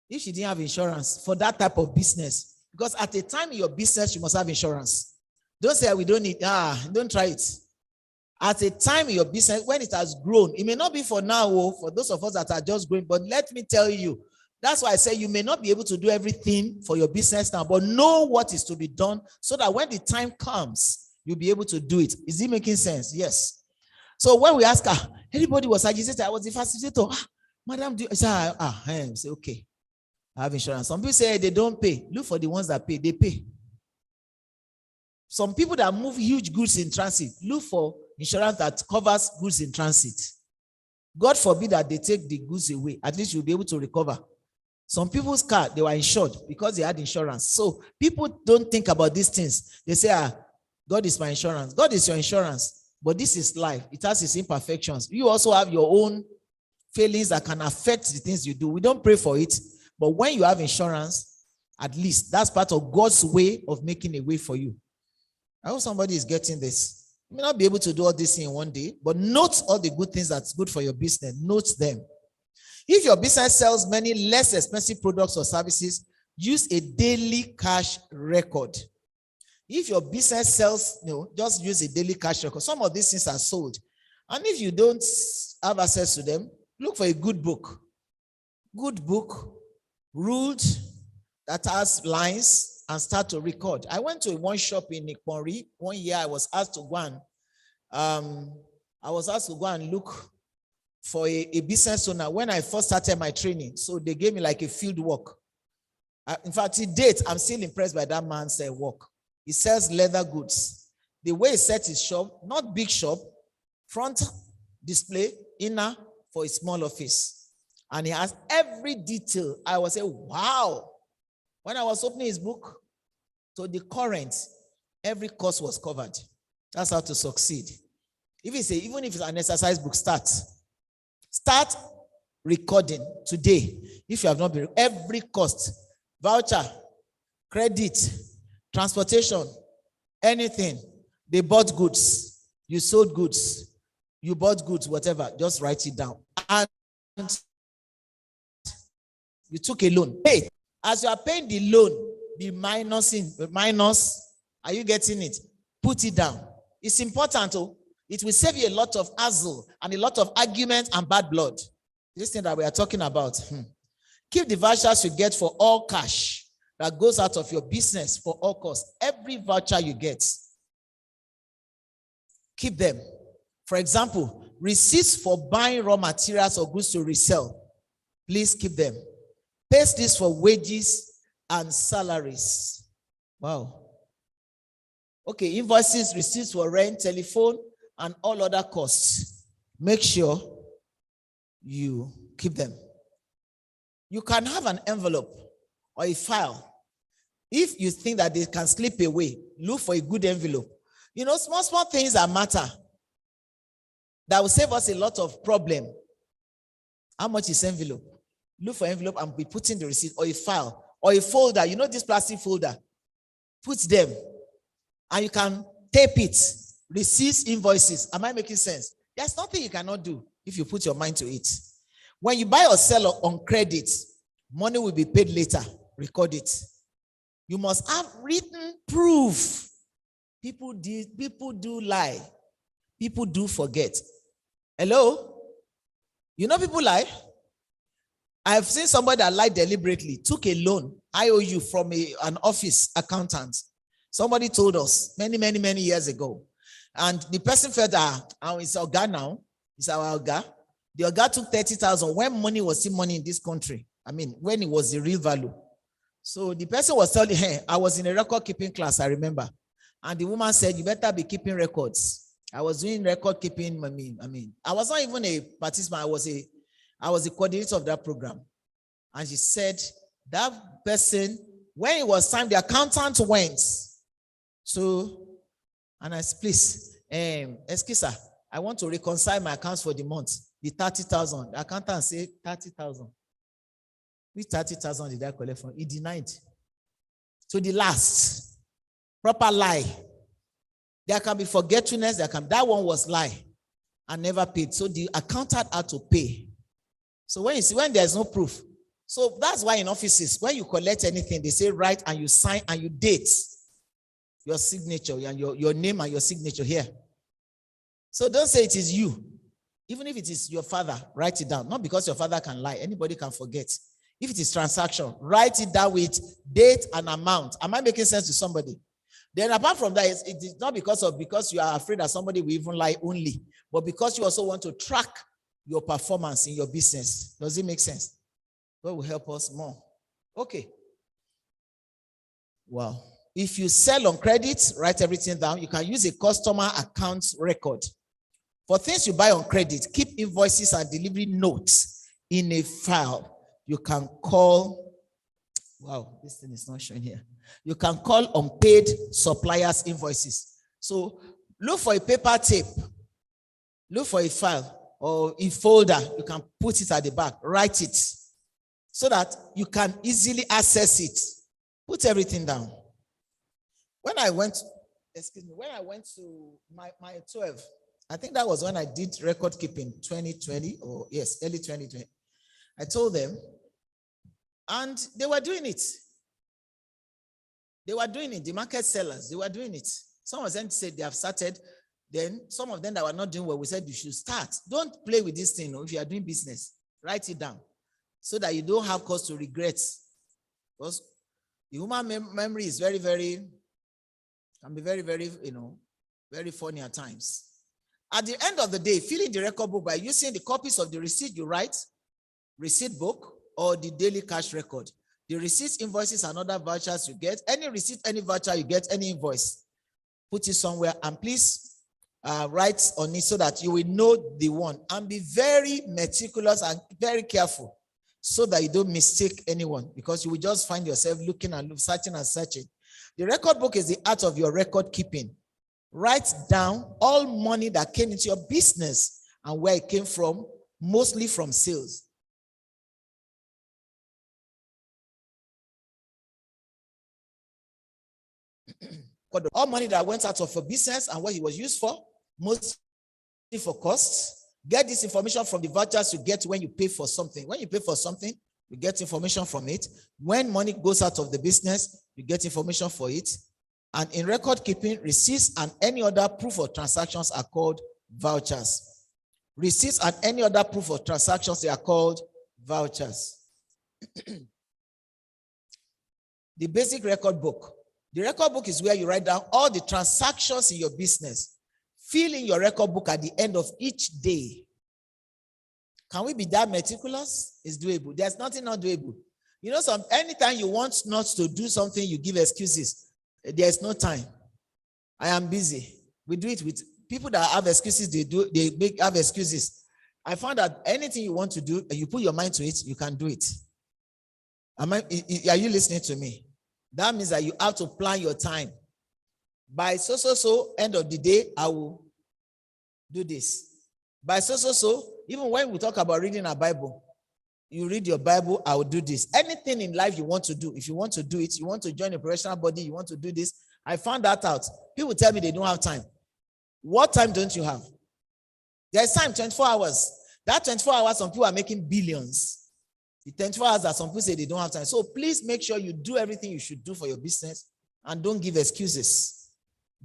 If she didn't have insurance for that type of business, because at a time in your business, you must have insurance. Don't say we don't need, don't try it. At a time in your business, when it has grown, it may not be for now, for those of us that are just growing, but let me tell you, that's why I say you may not be able to do everything for your business now, but know what is to be done so that when the time comes, you'll be able to do it. Is it making sense? Yes. So when we ask her, anybody was agitated, I was the facilitator. Madam, do you say, say, okay, I have insurance. Some people say they don't pay. Look for the ones that pay. They pay. Some people that move huge goods in transit, look for insurance that covers goods in transit. God forbid that they take the goods away. At least you'll be able to recover. Some people's car, they were insured because they had insurance. So people don't think about these things. They say, God is my insurance. God is your insurance. But this is life. It has its imperfections. You also have your own failings that can affect the things you do. We don't pray for it. But when you have insurance, at least that's part of God's way of making a way for you. I hope somebody is getting this. You may not be able to do all this in one day, but note all the good things that's good for your business. Note them. If your business sells many less expensive products or services, use a daily cash record. If your business sells, just use a daily cash record. Some of these things are sold. And if you don't have access to them, look for a good book. Good book, ruled, that has lines, and start to record. I went to one shop in Nikponri. One year I was asked to go and look for a business owner when I first started my training. So they gave me like a field work. In fact, to date, I'm still impressed by that man's work. He sells leather goods. The way he set his shop, not big shop, front display, inner for a small office. And he has every detail. I was saying, wow. When I was opening his book, to the current, every cost was covered. That's how to succeed. Even if it's an exercise book, start recording today. If you have not been, every cost, voucher, credit, transportation, anything. They bought goods, you sold goods, you bought goods, whatever, just write it down. And you took a loan. Hey, as you are paying the loan, the minus, are you getting it? Put it down. It's important. It will save you a lot of hassle and a lot of argument and bad blood. This thing that we are talking about. Keep the vouchers you get for all cash that goes out of your business for all costs. Every voucher you get, keep them. For example, receipts for buying raw materials or goods to resell. Please keep them. Paste this for wages and salaries. Wow. Okay, invoices, receipts for rent, telephone, and all other costs. Make sure you keep them. You can have an envelope or a file. If you think that they can slip away, look for a good envelope. Small things that matter that will save us a lot of problem. How much is envelope? Look for envelope and be putting the receipt or a file or a folder. This plastic folder. Put them and you can tape it. Receipts, invoices. Am I making sense? There's nothing you cannot do if you put your mind to it. When you buy or sell on credit, money will be paid later. Record it. You must have written proof. People do lie. People do forget. Hello? People lie? I've seen somebody that lied deliberately, took a loan, IOU from an office accountant. Somebody told us many years ago. And the person felt that it's our guy now. It's our guy. The Oga took 30,000 when money was still money in this country. I mean, when it was the real value. So the person was telling her, I was in a record keeping class, I remember. And the woman said, you better be keeping records. I was doing record keeping. I was not even a participant. I was the coordinator of that program. And she said, that person, when it was time, the accountant went. So, and I said, please, excuse sir, I want to reconcile my accounts for the month. The 30,000. The accountant said 30,000. Which 30,000 did I collect from? He denied. So the last, proper lie. There can be forgetfulness. That one was lie and never paid. So the accountant had to pay. So when there's no proof. So that's why in offices, when you collect anything, they say write and you sign and you date your signature and your name and your signature here. So don't say it is you. Even if it is your father, write it down. Not because your father can lie. Anybody can forget. If it is transaction, write it down with date and amount. Am I making sense to somebody? Then apart from that, it is not because you are afraid that somebody will even lie only, but because you also want to track your performance in your business. Does it make sense? God will help us more. Okay. Wow. If you sell on credit, write everything down. You can use a customer account record. For things you buy on credit, keep invoices and delivery notes in a file. You can call, wow, this thing is not showing here. You can call unpaid suppliers invoices. So look for a paper tape. Look for a file or a folder. You can put it at the back. Write it so that you can easily access it. Put everything down. When I went to my 12, I think that was when I did record keeping 2020 or yes, early 2020. I told them, and they were doing it. They were doing it. The market sellers, they were doing it. Some of them said they have started. Then some of them that were not doing well, we said you should start. Don't play with this thing. If you are doing business, write it down so that you don't have cause to regret. Because the human memory is very, very, can be very, very, very funny at times. At the end of the day, fill in the record book by using the copies of the receipt you write, receipt book, or the daily cash record. The receipts, invoices, and other vouchers you get, any receipt, any voucher you get, any invoice, put it somewhere and please write on it so that you will know the one. And be very meticulous and very careful so that you don't mistake anyone, because you will just find yourself looking and searching and searching. The record book is the art of your record keeping. Write down all money that came into your business and where it came from, mostly from sales. All money that went out of your business and what it was used for, mostly for costs. Get this information from the vouchers you get when you pay for something. When you pay for something, you get information from it. When money goes out of the business, you get information for it. And in record keeping, receipts and any other proof of transactions are called vouchers. Receipts and any other proof of transactions, they are called vouchers. The basic record book. The record book is where you write down all the transactions in your business. Fill in your record book at the end of each day. Can we be that meticulous? It's doable. There's nothing not doable. Anytime you want not to do something, you give excuses. There's no time. I am busy. We do it with people that have excuses. They have excuses. I found that anything you want to do and you put your mind to it, you can do it. Are you listening to me? That means that you have to plan your time. By so, end of the day, I will do this. By so, even when we talk about reading a Bible, you read your Bible, I will do this. Anything in life you want to do, if you want to do it, you want to join a professional body, you want to do this. I found that out. People tell me they don't have time. What time don't you have? There's time, 24 hours. That 24 hours, some people are making billions. The 24 hours that some people say they don't have time. So please make sure you do everything you should do for your business and don't give excuses.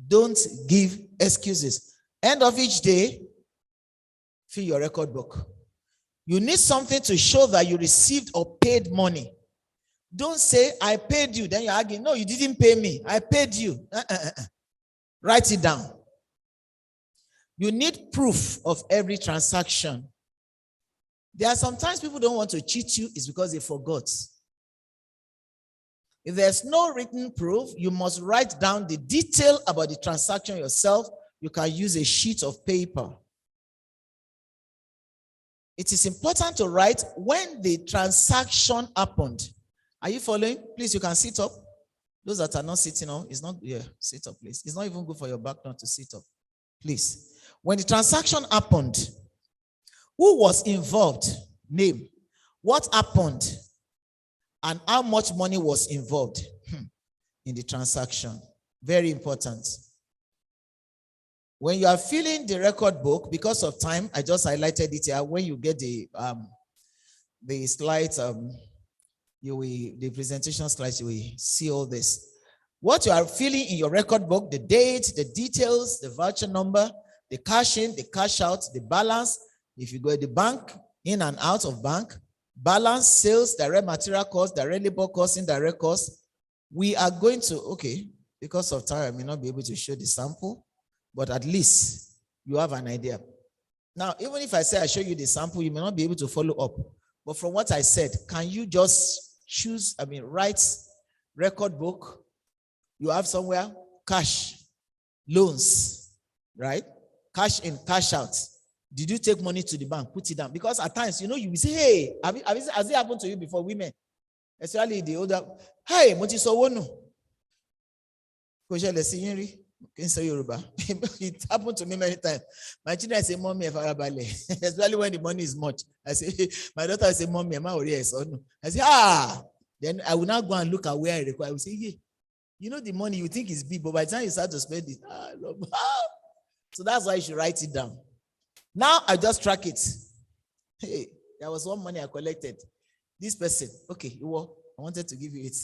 Don't give excuses. End of each day, fill your record book. You need something to show that you received or paid money. Don't say, I paid you. Then you're arguing, no, you didn't pay me. I paid you. Write it down. You need proof of every transaction. There are sometimes people don't want to cheat you, it's because they forgot. If there's no written proof, you must write down the detail about the transaction yourself. You can use a sheet of paper. It is important to write when the transaction happened. Are you following? Please, you can sit up. Those that are not sitting up, it's not, yeah, sit up, please. It's not even good for your back not to sit up. Please. When the transaction happened, who was involved? Name. What happened? And how much money was involved in the transaction? Very important. When you are filling the record book, because of time, I just highlighted it here. When you get the slides, the presentation slides, you will see all this. What you are filling in your record book, the date, the details, the voucher number, the cash in, the cash out, the balance. If you go to the bank, in and out of bank, balance, sales, direct material costs, direct labor costs, indirect costs. We are going to, okay, because of time, I may not be able to show the sample, but at least you have an idea. Now, even if I say I show you the sample, you may not be able to follow up. But from what I said, can you just choose, write record book? You have somewhere, cash, loans, right? Cash in, cash out. Did you take money to the bank? Put it down. Because at times, you will say, hey, has it happened to you before, women? Especially the older, hey, Moti Sowonu. It happened to me many times. My children say, Mommy, especially when the money is much. I say, my daughter say, Mommy, am I already? I say, then I will now go and look at where I require. I will say, yeah, the money you think is big, but by the time you start to spend it, so that's why you should write it down. Now I just track it. Hey, there was one money I collected. This person, okay, I wanted to give you it.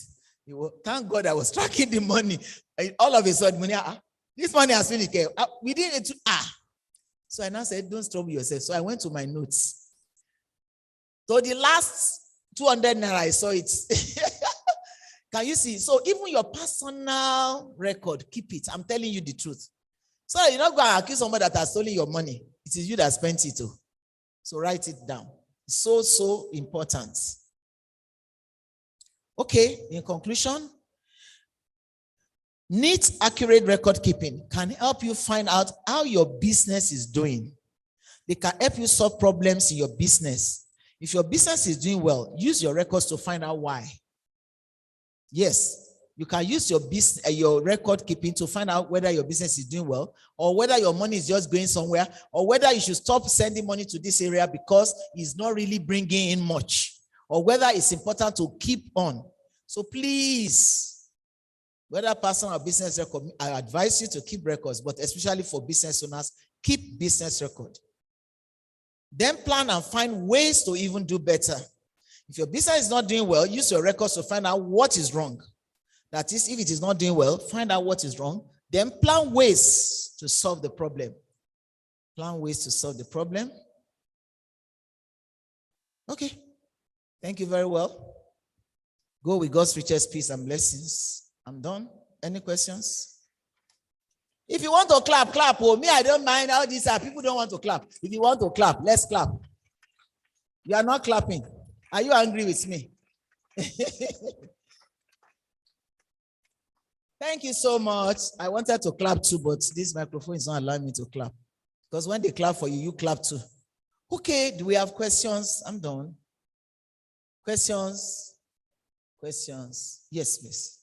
Thank God I was tracking the money. All of a sudden, this money has finished. We didn't. So I now said, don't trouble yourself. So I went to my notes. So the last 200 naira, I saw it. Can you see? So even your personal record, keep it. I'm telling you the truth. So you're not going to accuse somebody that has stolen your money. It is you that spent it too. So write it down. It's so important. Okay, in conclusion, neat, accurate record keeping can help you find out how your business is doing. They can help you solve problems in your business. If your business is doing well, use your records to find out why. Yes, you can use your record keeping to find out whether your business is doing well, or whether your money is just going somewhere, or whether you should stop sending money to this area because it's not really bringing in much, or whether it's important to keep on. So please, whether personal or business record, I advise you to keep records, but especially for business owners, keep business record. Then plan and find ways to even do better. If your business is not doing well, use your records to find out what is wrong. That is, if it is not doing well, find out what is wrong. Then plan ways to solve the problem. Plan ways to solve the problem. Okay. Thank you very well. Go with God's richest peace and blessings. I'm done. Any questions? If you want to clap, clap. Oh, me, I don't mind how these are. People don't want to clap. If you want to clap, let's clap. You are not clapping. Are you angry with me? Thank you so much. I wanted to clap too, but this microphone is not allowing me to clap. Because when they clap for you, you clap too. Okay, do we have questions? I'm done. Questions? Questions? Yes, please.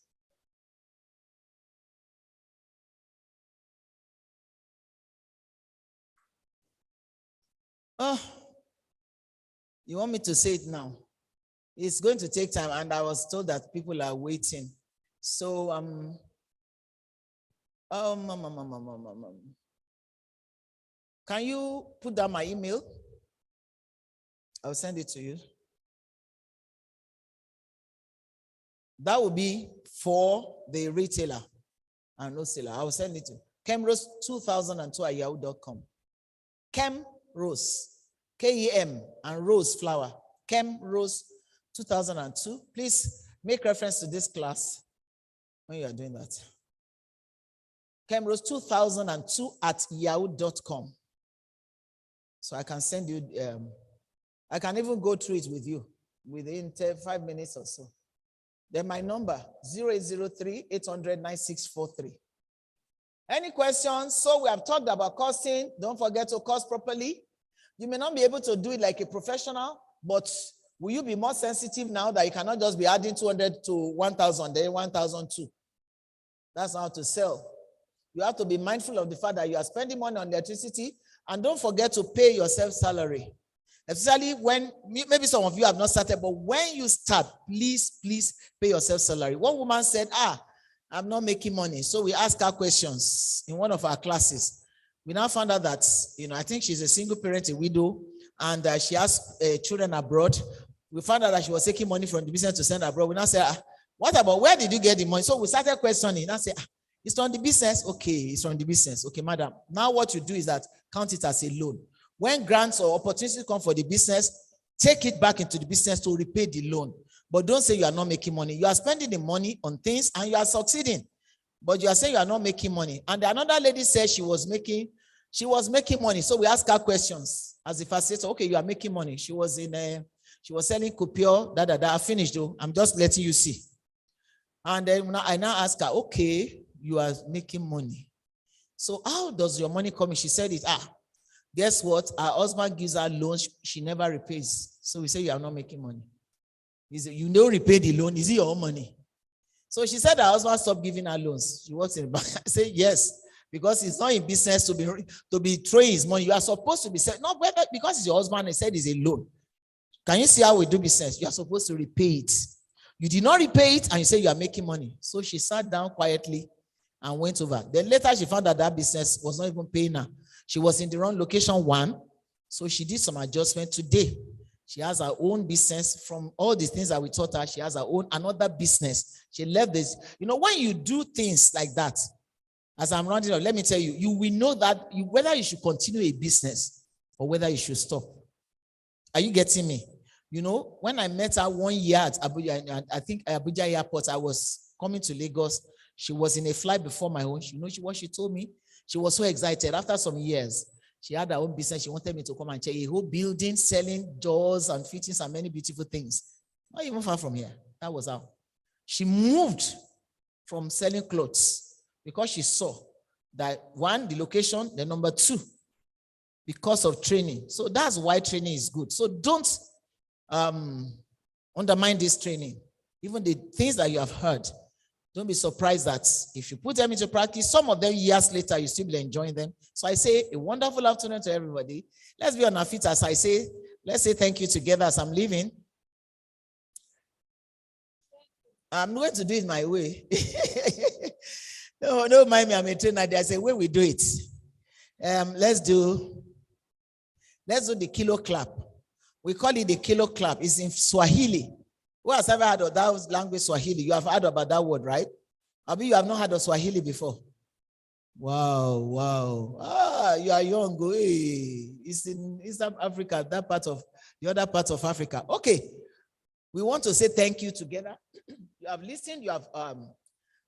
Oh, you want me to say it now? It's going to take time, and I was told that people are waiting. So, can you put down my email? I'll send it to you. That will be for the retailer and no seller. I will send it to kemrose2002@yahoo.com. Kemrose, K-E-M, and rose flower. Kemrose2002. Please make reference to this class when you are doing that. Kemrose2002@yahoo.com. So I can send you I can even go through it with you within 5 minutes or so. Then my number, 0803-800-9643. Any questions? So we have talked about costing. Don't forget to cost properly. You may not be able to do it like a professional, but will you be more sensitive now that you cannot just be adding 200 to 1,000, then 1,002? That's how to sell. You have to be mindful of the fact that you are spending money on electricity, and don't forget to pay yourself salary. Especially when, maybe some of you have not started, but when you start, please pay yourself salary. One woman said, I'm not making money. So we asked her questions in one of our classes. We now found out that, I think she's a single parent, a widow, and she has children abroad. We found out that she was taking money from the business to send abroad. We now said, what about, where did you get the money? So we started questioning. I said, it's from the business. Okay, it's from the business. Okay, madam. Now what you do is that count it as a loan. When grants or opportunities come for the business, take it back into the business to repay the loan. But don't say you are not making money. You are spending the money on things and you are succeeding. But you are saying you are not making money. And another lady said she was making money. So we asked her questions as the facilitator. Okay, you are making money. She was selling coupure, I finished though. I'm just letting you see. And then I now asked her, okay, you are making money. So how does your money come in? She said it, guess what? Her husband gives her loans, she never repays. So we say you are not making money. You don't repay the loan, is it your own money? So she said her husband stopped giving her loans. She works in the bank. I say yes, because it's not in business to be throwing his money. You are supposed to be saying, no, because it's your husband, he said it's a loan. Can you see how we do business? You are supposed to repay it. You did not repay it and you say you are making money. So she sat down quietly and went over. Then later she found that business was not even paying her. She was in the wrong location, one. So she did some adjustment. Today, she has her own business. From all the things that we taught her, she has her own, another business. She left this. When you do things like that, as I'm rounding up, let me tell you, you will know that whether you should continue a business or whether you should stop. Are you getting me? When I met her 1 year at Abuja, I think Abuja Airport, I was coming to Lagos. She was in a flight before my own. What she told me? She was so excited. After some years, she had her own business. She wanted me to come and check a whole building selling doors and fittings and many beautiful things. Not even far from here. That was how. She moved from selling clothes because she saw that, one, the location, the number two, because of training. So that's why training is good. So don't undermine this training. Even the things that you have heard, don't be surprised that if you put them into practice, some of them years later, you still be enjoying them. So I say a wonderful afternoon to everybody. Let's be on our feet as I say, let's say thank you together as I'm leaving. I'm going to do it my way. No, don't mind me, I'm a trainer. There's a way we do it. Let's do the kilo clap. We call it the kilo clap. It's in Swahili. Who has ever heard of that language, Swahili? You have heard about that word, right? Abi, you have not heard of Swahili before. Wow. You are young. Hey. It's in Eastern Africa, the other part of Africa. Okay. We want to say thank you together. You have listened, you have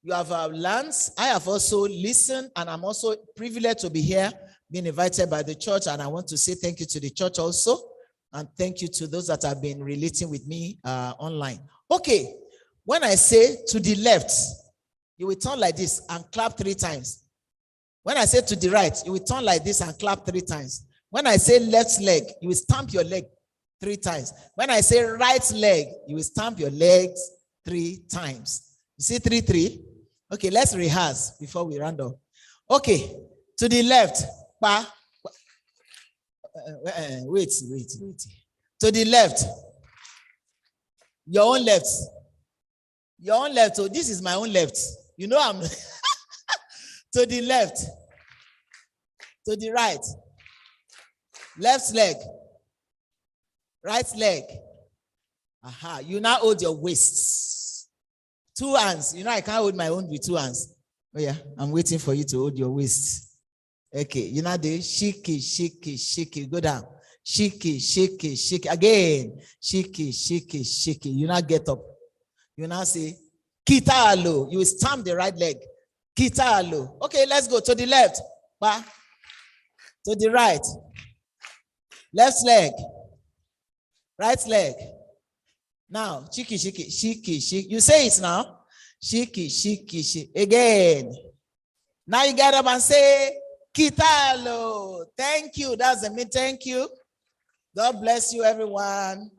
learned. I have also listened, and I'm also privileged to be here, being invited by the church, and I want to say thank you to the church also. And thank you to those that have been relating with me online. Okay, when I say to the left, you will turn like this and clap 3 times. When I say to the right, you will turn like this and clap 3 times. When I say left leg, you will stamp your leg 3 times. When I say right leg, you will stamp your legs 3 times. You see 3, 3? Okay, let's rehearse before we round up. Okay, to the left, pa. Wait. To the left. Your own left. So this is my own left. I'm to the left. To the right. Left leg. Right leg. Aha. You now hold your waists. 2 hands. I can't hold my own with 2 hands. Oh yeah, I'm waiting for you to hold your waists. Okay, do shake it, go down. Shake it. Again, shake it. You now get up. You now say, Kitalo. You stamp the right leg. Kitalo. Okay, let's go to the left. Ba. To the right. Left leg. Right leg. Now, shiki, shiki, shiki, shiki. You say it now. Shiki, shiki, shiki. Again. Now you get up and say, Kitalo. Thank you. That's the mean. Thank you. God bless you, everyone.